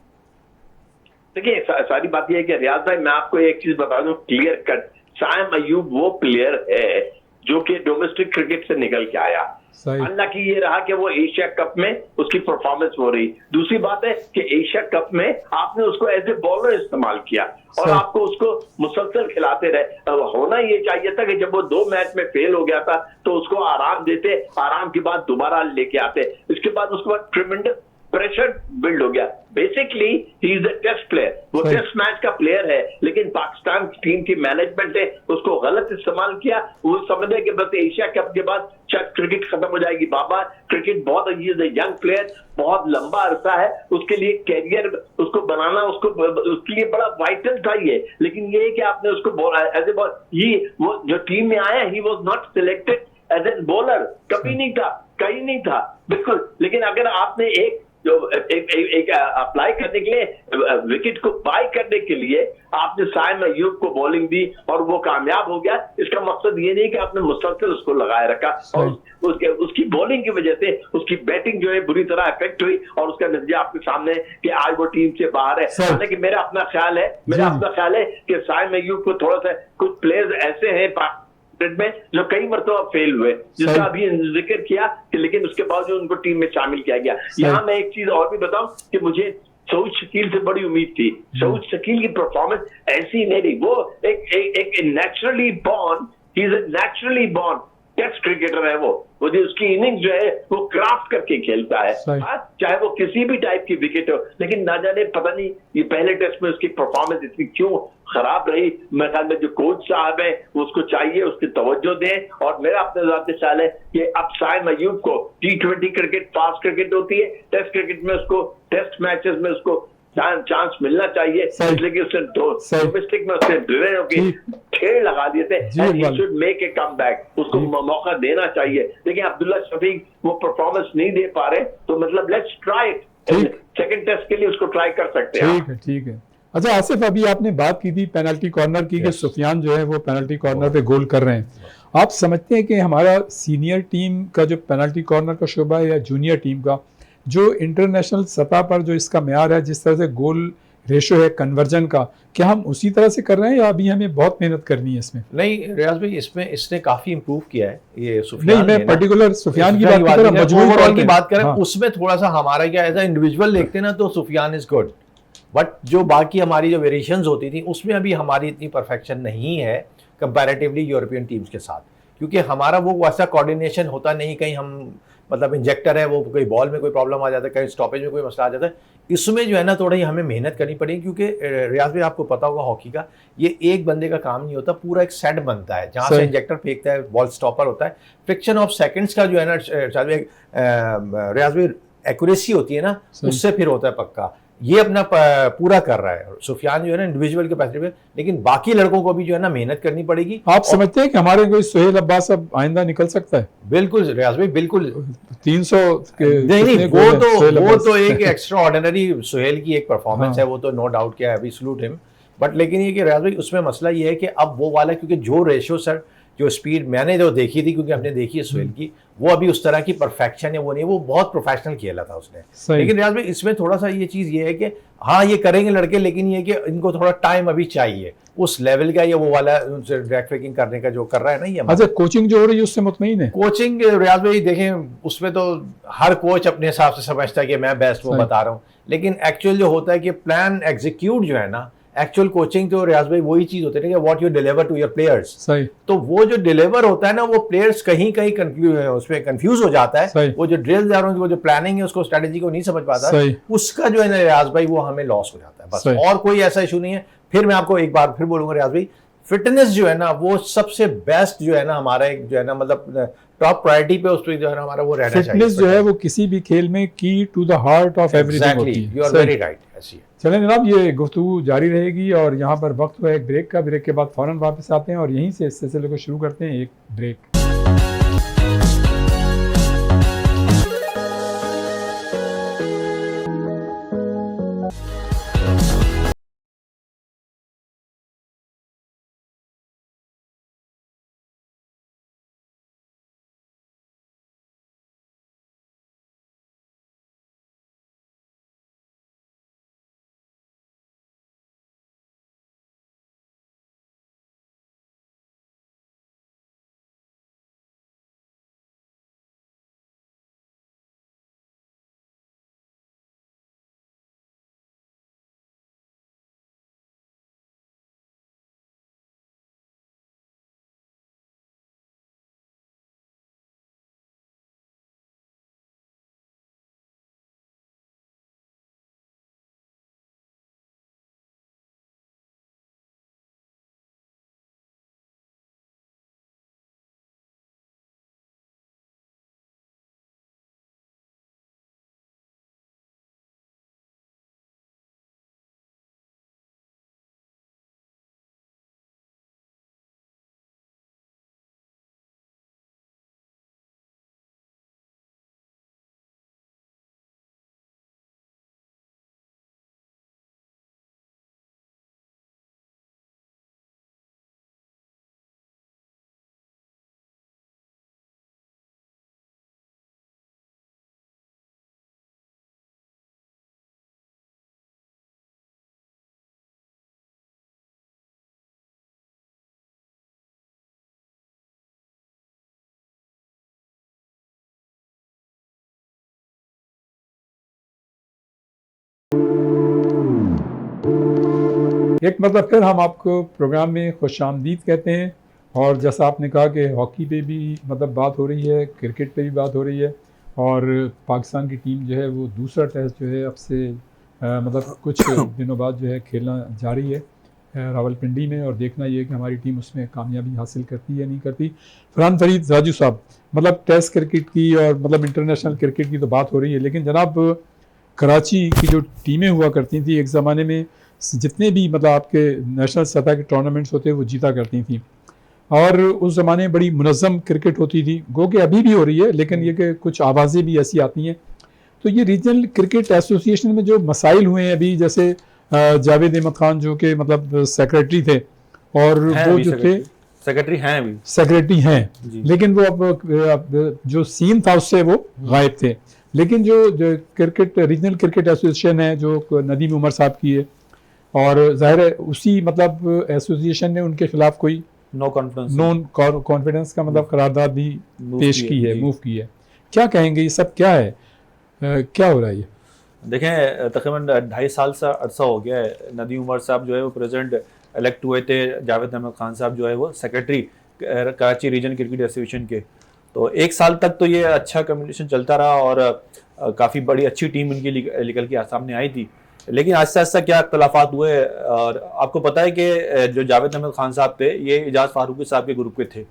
देखिए सारी बात यह है कि रियाज भाई, मैं आपको एक चीज बता दूं क्लियर कट, साइम अयूब वो प्लेयर है जो कि डोमेस्टिक क्रिकेट से निकल के आया। अल्लाह की ये रहा कि वो एशिया कप में उसकी परफॉर्मेंस हो रही। दूसरी बात है कि एशिया कप में आपने उसको एज ए बॉलर इस्तेमाल किया और आपको उसको मुसलसल खिलाते रहे। होना ये चाहिए था कि जब वो 2 मैच में फेल हो गया था तो उसको आराम देते, आराम के बाद दोबारा लेके आते। इसके बाद उसके बाद ट्रिमेंडस प्रेशर बिल्ड हो गया। Basically he is a test player, वो टेस्ट मैच का प्लेयर है, लेकिन पाकिस्तान टीम की मैनेजमेंट ने उसको गलत इस्तेमाल किया। वो समझे कि बस एशिया कप के बाद शायद क्रिकेट खत्म हो जाएगी। बाबा क्रिकेट बहुत यंग प्लेयर, बहुत लंबा अरसा है, उसके लिए कैरियर उसको बनाना उसके लिए बड़ा वाइटल था ये। लेकिन ये है कि आपने उसको एज ए बॉल, ये वो जो टीम में आया, he was not selected as a bowler, कभी नहीं था, कहीं नहीं था बिल्कुल। लेकिन अगर आपने एक अप्लाई करने के लिए, विकेट को बाय करने के लिए आपने साइम अयूब को बॉलिंग दी और वो कामयाब हो गया, इसका मकसद ये नहीं कि आपने मुसलसल उसको लगाए रखा और उसकी बॉलिंग की वजह से उसकी बैटिंग जो है बुरी तरह इफेक्ट हुई और उसका नतीजा आपके सामने कि आज वो टीम से बाहर है। हालांकि मेरा अपना ख्याल है कि साइम अयूब को थोड़ा सा, कुछ प्लेयर्स ऐसे हैं में जो कई मरतबा फेल हुए, जिसका अभी जिक्र किया कि लेकिन उसके बावजूद उनको टीम में शामिल किया गया। यहाँ मैं एक चीज और भी बताऊं कि मुझे सऊद शकील से बड़ी उम्मीद थी। सऊद शकील की परफॉर्मेंस ऐसी नहीं रही। वो एक naturally born, he is naturally born test cricketer है। वो जो उसकी इनिंग जो है वो क्राफ्ट करके खेलता है, चाहे वो किसी भी टाइप की विकेट हो। लेकिन ना जाने पता नहीं ये पहले टेस्ट में उसकी परफॉर्मेंस इतनी क्यों खराब रही। मेरे ख्याल में जो कोच साहब है उसको चाहिए उसकी तवज्जो दें। और मेरा अपने ज़ाती ख्याल है कि अब साइम अयूब को T20 क्रिकेट, फास्ट क्रिकेट होती है, टेस्ट क्रिकेट में उसको, टेस्ट मैचेस में उसको चांस मिलना चाहिए। इसलिए कि उसने डोमेस्टिक में उसने ढेर लगा दिए थे। Should make a come back, उसको मौका देना चाहिए। लेकिन अब्दुल्ला शफीक वो परफॉर्मेंस नहीं दे पा रहे, तो मतलब let's try it, second test के लिए उसको ट्राई कर सकते हैं। ठीक है। अच्छा आसिफ, अभी आपने बात की थी पेनल्टी कॉर्नर की कि सुफियान जो है वो पेनल्टी कॉर्नर पे गोल कर रहे हैं। आप समझते हैं कि हमारा सीनियर टीम का जो पेनल्टी कॉर्नर का शोबा है या जूनियर टीम का जो इंटरनेशनल सतह पर जो इसका मेयार है, जिस तरह से गोल रेशो है कन्वर्जन का, क्या हम उसी तरह से कर रहे हैं या अभी हमें बहुत मेहनत करनी है इसमें? नहीं रियाज भाई, इसमें इसने काफी इंप्रूव किया है ये सुफियान। नहीं, मैं पर्टिकुलर सुफियान की बात कर रहा हूं, ओवरऑल की बात करें। उसमें थोड़ा सा हमारा क्या एज इंडिविजुअल देखते हैं ना तो सुफियान इज गुड, बट जो बाकी हमारी जो वेरिएशंस होती थी उसमें अभी हमारी इतनी परफेक्शन नहीं है कंपैरेटिवली यूरोपियन टीम्स के साथ, क्योंकि हमारा वो वैसा कोऑर्डिनेशन होता नहीं। कहीं हम मतलब इंजेक्टर है, वो कोई बॉल में कोई प्रॉब्लम आ जाता है, कहीं स्टॉपेज में कोई मसला आ जाता है। इसमें जो है ना थोड़ी हमें मेहनत करनी पड़ेगी, क्योंकि रियाज भाई आपको पता होगा हॉकी का ये एक बंदे का काम नहीं होता, पूरा एक सेट बनता है जहाँ से इंजेक्टर फेंकता है, बॉल स्टॉपर होता है, फ्रिक्शन ऑफ सेकंड्स का जो है ना रियाज भाई एक्यूरेसी होती है ना, उससे फिर होता है पक्का। ये अपना पूरा कर रहा है सुफियान जो है ना इंडिविजुअल कैपेसिटी पे, लेकिन बाकी लड़कों को भी जो है ना मेहनत करनी पड़ेगी। आप समझते हैं कि हमारे कोई सुहेल अब्बास अब आइंदा निकल सकता है? बिल्कुल रियाज भाई, बिल्कुल 300 नहीं, वो तो एक एक्स्ट्रा ऑर्डिनरी सुहेल की एक परफॉर्मेंस है, वो तो नो डाउट क्या है, अभी सलूट हिम। बट लेकिन ये कि रियाज भाई उसमें मसला ये है कि अब वो वाला, क्योंकि जो रेशियो सर, जो स्पीड मैंने जो देखी थी, क्योंकि हमने देखी है सुहेल की, वो अभी उस तरह की परफेक्शन है वो नहीं, वो बहुत प्रोफेशनल खेला था उसने। लेकिन रियाज भाई इसमें थोड़ा सा ये चीज़ ये है कि हाँ ये करेंगे लड़के, लेकिन ये कि इनको थोड़ा टाइम अभी चाहिए उस लेवल का, ये वो वाला ड्रैग फेकिंग करने का जो कर रहा है ना ये। अच्छा, कोचिंग जो हो रही है उससे मुतमईन है? कोचिंग रियाज भाई देखें, उसमें तो हर कोच अपने हिसाब से समझता है कि मैं बेस्ट वो बता रहा हूँ, लेकिन एक्चुअल जो होता है कि प्लान एग्जीक्यूट जो है ना, एक्चुअल कोचिंग तो रियाज भाई वही चीज होती है कि what you deliver to your players. सही। तो वो जो डिलीवर होता है ना, वो प्लेयर्स कहीं उसमें कंफ्यूज हो जाता है। वो जो ड्रिल्स आ रहे हैं, वो जो प्लानिंग है, उसको स्ट्रेटेजी को नहीं समझ पाता, उसका जो है ना रियाज भाई वो हमें लॉस हो जाता है बस, और कोई ऐसा इशू नहीं है। फिर मैं आपको एक बार फिर बोलूंगा रियाज भाई, फिटनेस जो है ना वो सबसे बेस्ट जो है ना हमारा एक जो है ना मतलब टॉप प्रायोरिटी पे उस पर जो है ना हमारा वो रहना चाहिए। फिटनेस जो है वो किसी भी खेल में key to the heart of everything होती है। You are very right. ऐसी है। चलें जनाब, ये गुफ्तगू जारी रहेगी और यहाँ पर वक्त हुआ एक ब्रेक का। ब्रेक के बाद फौरन वापस आते हैं और यहीं से इस सिलसिले को शुरू करते हैं। एक ब्रेक। एक मतलब फिर हम आपको प्रोग्राम में खुशामदीद कहते हैं। और जैसा आपने कहा कि हॉकी पे भी मतलब बात हो रही है, क्रिकेट पे भी बात हो रही है, और पाकिस्तान की टीम जो है वो दूसरा टेस्ट जो है अब से मतलब कुछ दिनों बाद जो है खेलना जारी है रावलपिंडी में, और देखना ये है कि हमारी टीम उसमें कामयाबी हासिल करती है या नहीं करती। फरहान फरीद राजू साहब, मतलब टेस्ट क्रिकेट की और मतलब इंटरनेशनल क्रिकेट की तो बात हो रही है, लेकिन जनाब कराची की जो टीमें हुआ करती थी एक ज़माने में, जितने भी मतलब आपके नेशनल सतह के टूर्नामेंट्स होते वो जीता करती थी, और उस ज़माने में बड़ी मुनज़्ज़म क्रिकेट होती थी। गो कि अभी भी हो रही है, लेकिन ये कि कुछ आवाज़ें भी ऐसी आती हैं। तो ये रीजनल क्रिकेट एसोसिएशन में जो मसाइल हुए हैं अभी, जैसे जावेद अहमद खान जो कि मतलब सेक्रेटरी थे, और वो जो थे सेक्रेटरी हैं अभी, सेक्रेटरी हैं, लेकिन वो अब जो सीन था उससे वो गायब थे। लेकिन जो क्रिकेट रीजनल क्रिकेट एसोसिएशन है जो नदीम उमर साहब की है, और ज़ाहिर है उसी मतलब एसोसिएशन ने उनके खिलाफ कोई नो कॉन्फिडेंस का मतलब करारदाद भी पेश की है, मूव की है। क्या कहेंगे, ये सब क्या है, क्या हो रहा है ये? देखें, तकरीबन 2.5 साल से अरसा हो गया है। नदीम उमर साहब जो है वो प्रेसिडेंट इलेक्ट हुए थे, जावेद अहमद खान साहब जो है वो secretary Karachi region cricket association के। तो 1 साल तक तो ये अच्छा कम्युनिकेशन चलता रहा, और काफ़ी बड़ी अच्छी टीम इनकी निकल के सामने आई थी। लेकिन आहिस्ता आहिस्ता क्या इख्तलाफात हुए, और आपको पता है कि जो जावेद अहमद खान साहब थे ये एजाज फारूकी साहब के ग्रुप के थे,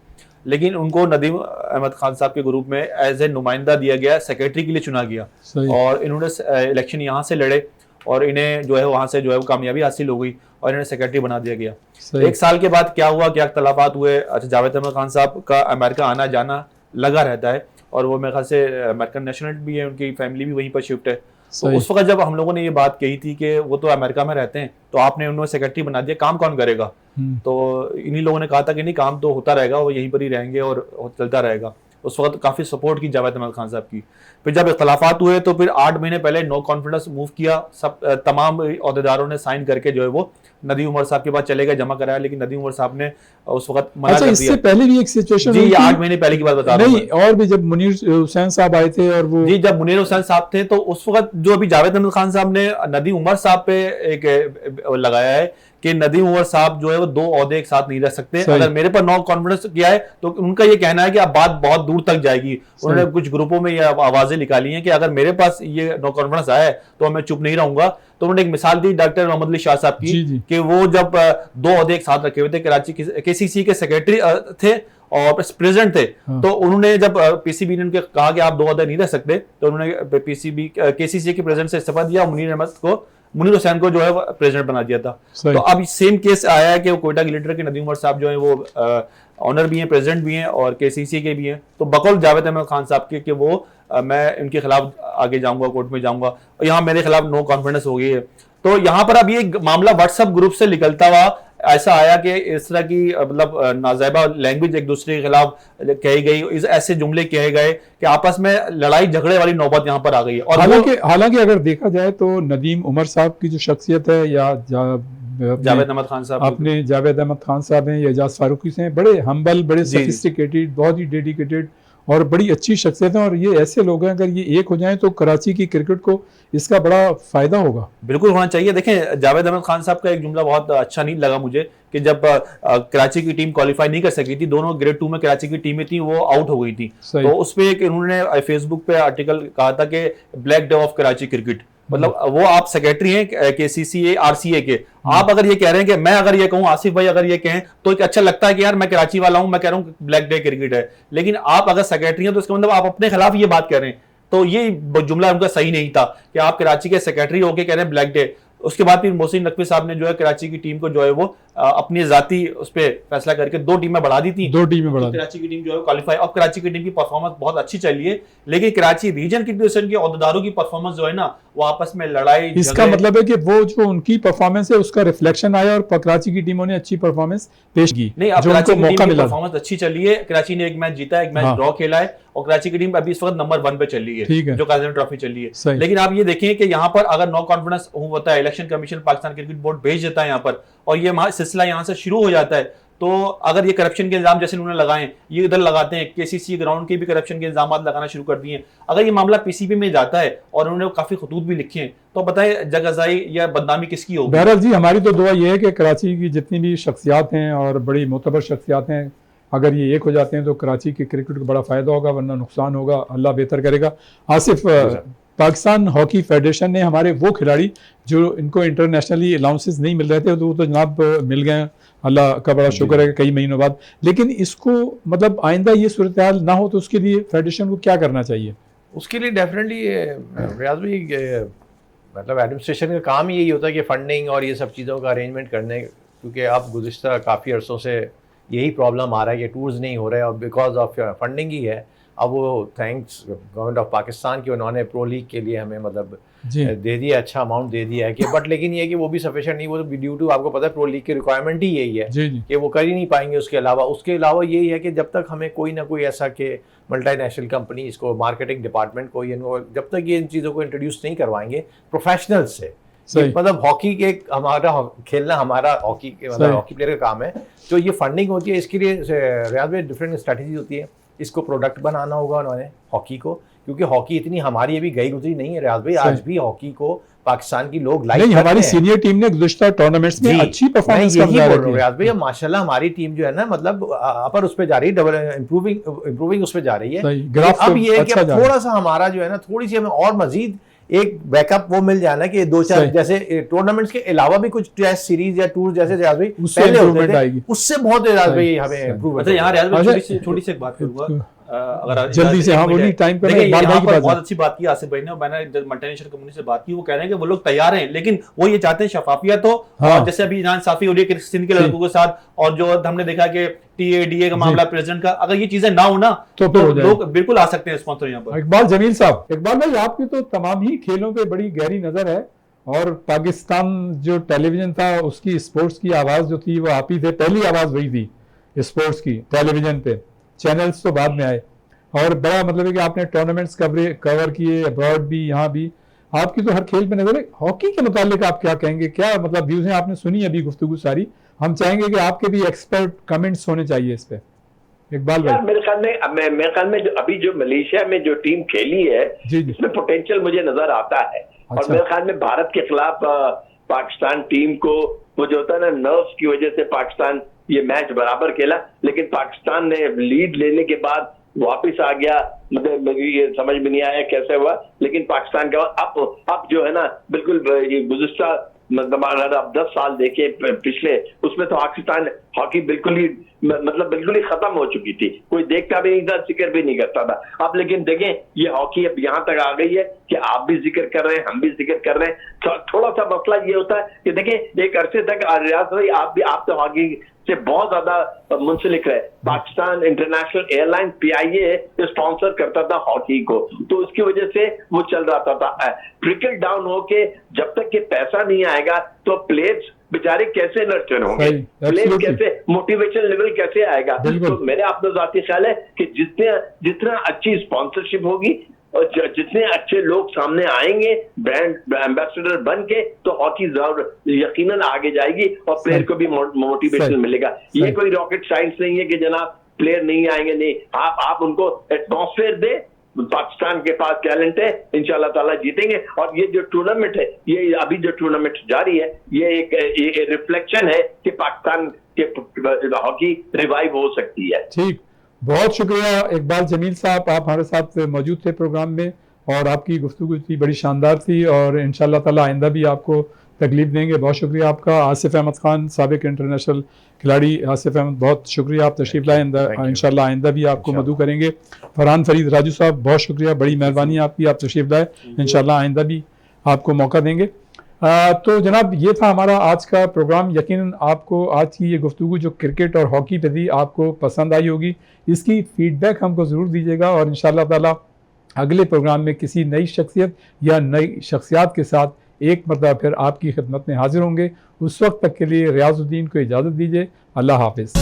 लेकिन उनको नदीम अहमद खान साहब के ग्रुप में एज ए नुमाइंदा दिया गया, सेक्रेटरी के लिए चुना गया, और इन्होंने इलेक्शन यहाँ से लड़े, और इन्हें जो है वहाँ से जो है वो कामयाबी हासिल हो गई, और इन्हें सेक्रेटरी बना दिया गया। 1 साल के बाद क्या हुआ, क्या इख्तलाफात हुए। अच्छा, जावेद अहमद खान साहब का अमेरिका आना जाना लगा रहता है, और वो मेरे ख्याल से अमेरिकन नेशनल भी है, उनकी फैमिली भी वहीं पर शिफ्ट है। तो उस वक्त जब हम लोगों ने ये बात कही थी कि वो तो अमेरिका में रहते हैं, तो आपने उन्हें सेक्रेटरी बना दिया, काम कौन करेगा? तो इन्हीं लोगों ने कहा था कि नहीं, काम तो होता रहेगा, वो यहीं पर ही रहेंगे और चलता रहेगा। उस वक्त काफ़ी सपोर्ट की जावेद अहमद खान साहब की। फिर जब इख्तलाफात हुए तो फिर 8 महीने पहले नो कॉन्फिडेंस मूव किया, सब तमाम अहदेदारों ने साइन करके जो है वो नदीम उमर साहब के पास चले गए, जमा कराया, लेकिन नदीम उमर साहब ने उस वक्त मना कर दिया। इससे पहले भी एक सिचुएशन जी, 8 महीने पहले की बात बता रहा हूं। नहीं, और भी जब मुनीर हुसैन साहब आए थे, और वो जी जब मुनीर हुसैन साहब थे, तो उस वक्त जो अभी जावेद अहमद खान साहब ने नदीम उमर साहब पे एक लगाया है कि नदीम उमर साहब जो है वो 2 ओहदे एक साथ नहीं रह सकते। अगर मेरे पर नो कॉन्फिडेंस किया है तो उनका ये कहना है कि अब बात बहुत दूर तक जाएगी। उन्होंने कुछ ग्रुपों में ये आवाजें निकाली हैं कि अगर मेरे पास ये नो कॉन्फिडेंस आया है तो मैं चुप नहीं रहूंगा। तो उन्होंने एक मिसाल दी डॉक्टर मोहम्मद अली शाह साहब की कि वो जब 2 ओहदे एक साथ रखे हुए थे, कराची केसीसी के सेक्रेटरी थे और प्रेसिडेंट थे, तो उन्होंने जब पीसीबी ने उनके कहा कि आप 2 ओहदे नहीं रह सकते, तो उन्होंने पीसीबी केसीसी के प्रेसिडेंट से इस्तीफा दिया, मुनीर हुसैन को जो है प्रेसिडेंट बना दिया था। तो अब सेम केस आया है कि वो कोयटा के लीडर के नदीम उमर साहब जो है वो ऑनर भी हैं, प्रेसिडेंट भी हैं और केसीसी के भी हैं। तो बकौल जावेद अहमद खान साहब के कि वो मैं इनके खिलाफ आगे जाऊंगा, कोर्ट में जाऊंगा, और यहाँ मेरे खिलाफ नो कॉन्फिडेंस हो गई है। तो यहाँ पर अब ये मामला व्हाट्सएप ग्रुप से निकलता हुआ ऐसा आया कि इस तरह की मतलब नाजायबा लैंग्वेज एक दूसरे के खिलाफ कही गई, ऐसे जुमले कहे गए कि आपस में लड़ाई झगड़े वाली नौबत यहाँ पर आ गई है। और हालांकि अगर देखा जाए तो नदीम उमर साहब की जो शख्सियत है, या जावेद अहमद खान साहब, अपने जावेद अहमद खान साहब हैं या एजाज फारूकी से हैं, बड़े हम्बल, बड़े सोफिस्टिकेटेड, बहुत ही डेडिकेटेड और बड़ी अच्छी शख्सियत है। और ये ऐसे लोग हैं, अगर ये एक हो जाएं तो कराची की क्रिकेट को इसका बड़ा फायदा होगा। बिल्कुल होना चाहिए। देखें, जावेद अहमद खान साहब का एक जुमला बहुत अच्छा नहीं लगा मुझे कि जब कराची की टीम क्वालिफाई नहीं कर सकी थी, दोनों ग्रेड 2 में कराची की टीमें थी, वो आउट हो गई थी, तो उस पर इन्होंने फेसबुक पे आर्टिकल कहा था कि black day of Karachi cricket. मतलब वो आप सेक्रेटरी हैं केसीसी आरसीए के, आप अगर ये कह रहे हैं कि मैं अगर ये कहूं, आसिफ भाई अगर ये कहें तो एक अच्छा लगता है कि यार मैं कराची वाला हूं, मैं कह रहा हूं ब्लैक डे क्रिकेट है, लेकिन आप अगर सेक्रेटरी हैं तो इसका मतलब आप अपने खिलाफ ये बात कह रहे हैं। तो ये जुमला उनका सही नहीं था कि आप कराची के सेक्रेटरी होके कह रहे हैं ब्लैक डे। उसके बाद फिर मोहसिन नकवी साहब ने जो है कराची की टीम को जो है वो अपनी जाती उस पर फैसला करके 2 टीमें बढ़ा दी थी, 2 टीमें बढ़ा दी। कराची की टीम जो है क्वालिफाई। अब कराची की टीम की परफॉर्मेंस बहुत अच्छी चली है, लेकिन कराची रीजन की डिवीजन के अहदेदारों की परफॉर्मेंस जो है ना, वो आपस में लड़ाई, इसका मतलब है कि वो जो उनकी परफॉर्मेंस है उसका रिफ्लेक्शन आया और कराची की टीमों ने अच्छी परफॉर्मेंस पेश की। नहीं, अब कराची की टीम की परफॉर्मेंस अच्छी चली है। कराची ने 1 मैच जीता है, 1 मैच ड्रॉ खेला है, और कराची की टीम अभी इस वक्त नंबर 1 पे चल रही है, जो काज़िम ट्रॉफी चल रही है। लेकिन आप ये देखें कि यहाँ पर अगर नो कॉन्फिडेंस होता है, election commission Pakistan cricket board भेज देता है यहाँ पर, और ये सिलसिला यहाँ से शुरू हो जाता है, तो अगर ये करप्शन के इल्जाम जैसे उन्होंने लगाए, ये इधर लगाते हैं, केसीसी ग्राउंड के भी करप्शन के इल्जाम लगाना शुरू कर दिए, अगर ये मामला पीसीबी में जाता है और उन्होंने काफी खतूत भी लिखे हैं, तो बताए जगहजाई या बदनामी किसकी होगी? बहरहाल जी, हमारी तो दुआ ये है कि कराची की जितनी भी शख्सियात हैं और बड़ी मोतबर शख्सियात हैं, अगर ये एक हो जाते हैं तो कराची के क्रिकेट को बड़ा फ़ायदा होगा, वरना नुकसान होगा। अल्लाह बेहतर करेगा। आसिफ, पाकिस्तान हॉकी फेडरेशन ने हमारे वो खिलाड़ी जो इनको इंटरनेशनली अलाउंसेस नहीं मिल रहे थे, तो वो तो जनाब मिल गए, अल्लाह का बड़ा शुक्र है कई महीनों बाद। लेकिन इसको मतलब आइंदा ये सूरत हाल ना हो, तो उसके लिए फेडरेशन को क्या करना चाहिए? उसके लिए डेफिनेटली रियाज भाई मतलब एडमिनिस्ट्रेशन का काम ही यही होता है कि फंडिंग और ये सब चीज़ों का अरेंजमेंट करने, क्योंकि अब गुज़िश्ता काफ़ी अरसों से यही प्रॉब्लम आ रहा है कि टूर्स नहीं हो रहे और बिकॉज ऑफ फंडिंग ही है। अब वो थैंक्स गवर्नमेंट ऑफ पाकिस्तान की, उन्होंने प्रो लीग के लिए हमें मतलब दे दिया, अच्छा अमाउंट दे दिया है कि, बट लेकिन ये है कि वो भी सफिशिएंट नहीं, वो तो ड्यू टू आपको पता है प्रो लीग की रिक्वायरमेंट ही यही है कि वो कर ही नहीं पाएंगे। उसके अलावा यही है कि जब तक हमें कोई ना कोई ऐसा कि मल्टीनेशनल कंपनी इसको मार्केटिंग डिपार्टमेंट को जब तक ये इन चीज़ों को इंट्रोड्यूस नहीं करवाएंगे प्रोफेशनल से, मतलब हॉकी के हमारा खेलना हमारा हॉकी के मतलब हॉकी प्लेयर का काम है, तो ये फंडिंग होती है इसके लिए रियाज में डिफरेंट स्ट्रेटजी होती है। इसको प्रोडक्ट बनाना होगा उन्होंने हॉकी को, क्योंकि हॉकी इतनी हमारी अभी गई गुजरी नहीं है रियाज भाई, आज भी हॉकी को पाकिस्तान की लोग लाइक करते हैं। हमारी सीनियर टीम ने गुज़िश्ता टूर्नामेंट्स में अच्छी परफॉर्मेंस कर रही है रियाज भाई, माशाल्लाह हमारी टीम जो है ना मतलब अपर उस पे जा रही है, डबल इंप्रूविंग उस पे जा रही है। अब ये है कि थोड़ा सा हमारा जो है ना, थोड़ी सी हमें और मजीद एक बैकअप वो मिल जाए ना कि 2-4 जैसे टूर्नामेंट्स के अलावा भी कुछ टेस्ट सीरीज या टूर जैसे रियाज भाई पहले होते थे, उससे बहुत रियाज भाई हमें इंप्रूव। अच्छा, यहाँ रियाज भाई छोटी सी एक बात करूंगा, अगर जल्दी से, हाँ वो नहीं टाइम पे बहुत अच्छी बात की आसिफ भाई ने, मैंने मल्टीनेशनल कम्युनिटी से बात की, वो कह रहे हैं कि वो लोग तैयार हैं, लेकिन वो ये चाहते हैं शफाफियत हो। और जैसे अभी जान साफी हो रही है सिंध के लड़कों के साथ, और जो हमने देखा कि टीएडीए का मामला प्रेसिडेंट का, अगर ये चीजें ना हो ना तो लोग बिल्कुल आ सकते हैं स्पॉन्सर यहाँ पर। इकबाल जमील साहब, इकबाल भाई आपकी तो तमाम ही खेलों पे बड़ी गहरी नजर है, और पाकिस्तान जो टेलीविजन था उसकी स्पोर्ट्स की आवाज जो थी वो आप ही थे, पहली आवाज वही थी स्पोर्ट्स की टेलीविजन पे, चैनल्स तो बाद में आए। और बड़ा मतलब है कि आपने टूर्नामेंट्स कवर किए, अब्रॉड भी, यहाँ भी, आपकी तो हर खेल पे नजर है। हॉकी के मुतालिक आप क्या कहेंगे, क्या मतलब व्यूज हैं? आपने सुनी अभी गुफ्तगू सारी, हम चाहेंगे कि आपके भी एक्सपर्ट कमेंट्स होने चाहिए इस पे। इकबाल भाई, मेरे ख्याल में अभी जो मलेशिया में जो टीम खेली है इसमें पोटेंशियल मुझे नजर आता है। और मेरे ख्याल में भारत के खिलाफ पाकिस्तान टीम को वो जो होता है ना, नर्व्स की वजह से पाकिस्तान ये मैच बराबर खेला, लेकिन पाकिस्तान ने लीड लेने के बाद वापस आ गया। मतलब ये समझ में नहीं आया कैसे हुआ, लेकिन पाकिस्तान का अब जो है ना बिल्कुल गुज़िश्ता मतलब अगर आप 10 साल देखे पिछले, उसमें तो पाकिस्तान हॉकी बिल्कुल ही खत्म हो चुकी थी, कोई देखता भी नहीं था, जिक्र भी नहीं करता था। अब लेकिन देखें ये हॉकी अब यहाँ तक आ गई है कि आप भी जिक्र कर रहे हैं, हम भी जिक्र कर रहे हैं। थोड़ा सा मसला ये होता है कि देखें एक अरसे तक रियाज भाई आप तो हॉकी से बहुत ज्यादा मुंसलिक है। Pakistan international airline PIA sponsor करता था हॉकी को, तो उसकी वजह से वो चल रहा था। ट्रिकल डाउन होके जब तक के पैसा नहीं आएगा तो प्लेयर्स बेचारे कैसे नर्चर होंगे, प्लेयर कैसे, मोटिवेशन लेवल कैसे आएगा। तो मेरे अपना जाती ख्याल है कि जितना अच्छी स्पॉन्सरशिप होगी और जितने अच्छे लोग सामने आएंगे ब्रांड एम्बेसडर बन के, तो हॉकी यकीनन आगे जाएगी और प्लेयर को भी मोटिवेशन मिलेगा। ये कोई रॉकेट साइंस नहीं है कि जनाब प्लेयर नहीं आएंगे, नहीं, आप उनको एटमॉस्फेयर दे। पाकिस्तान के पास टैलेंट है, इंशाल्लाह ताला जीतेंगे। और ये जो टूर्नामेंट है, ये अभी जो टूर्नामेंट जारी है, ये एक रिफ्लेक्शन है कि पाकिस्तान के हॉकी रिवाइव हो सकती है। ठीक, बहुत शुक्रिया इकबाल जमील साहब, आप हमारे साथ मौजूद थे प्रोग्राम में, और आपकी गुफ्तगू थी बड़ी शानदार थी, और इंशाल्लाह ताला आइंदा भी आपको तकलीफ देंगे। बहुत शुक्रिया आपका। आसिफ अहमद खान, साबिक इंटरनेशनल खिलाड़ी आसिफ अहमद, बहुत शुक्रिया, आप तशरीफ लाए, इंशाल्लाह आइंदा भी आपको मदू करेंगे। फरहान फरीद राजू साहब, बहुत शुक्रिया, बड़ी मेहरबानी आपकी, आप तशरीफ लाए, इंशाल्लाह आइंदा भी आपको मौका देंगे। तो जनाब ये था हमारा आज का प्रोग्राम। यकीनन आपको आज की ये गुफ्तगू जो क्रिकेट और हॉकी पे थी आपको पसंद आई होगी। इसकी फीडबैक हमको ज़रूर दीजिएगा, और इंशाल्लाह ताला अगले प्रोग्राम में किसी नई शख्सियत या नई शख्सियात के साथ एक मरतबा फिर आपकी खिदमत में हाजिर होंगे। उस वक्त तक के लिए रियाजुद्दीन को इजाज़त दीजिए। अल्लाह हाफिज़।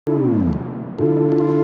है।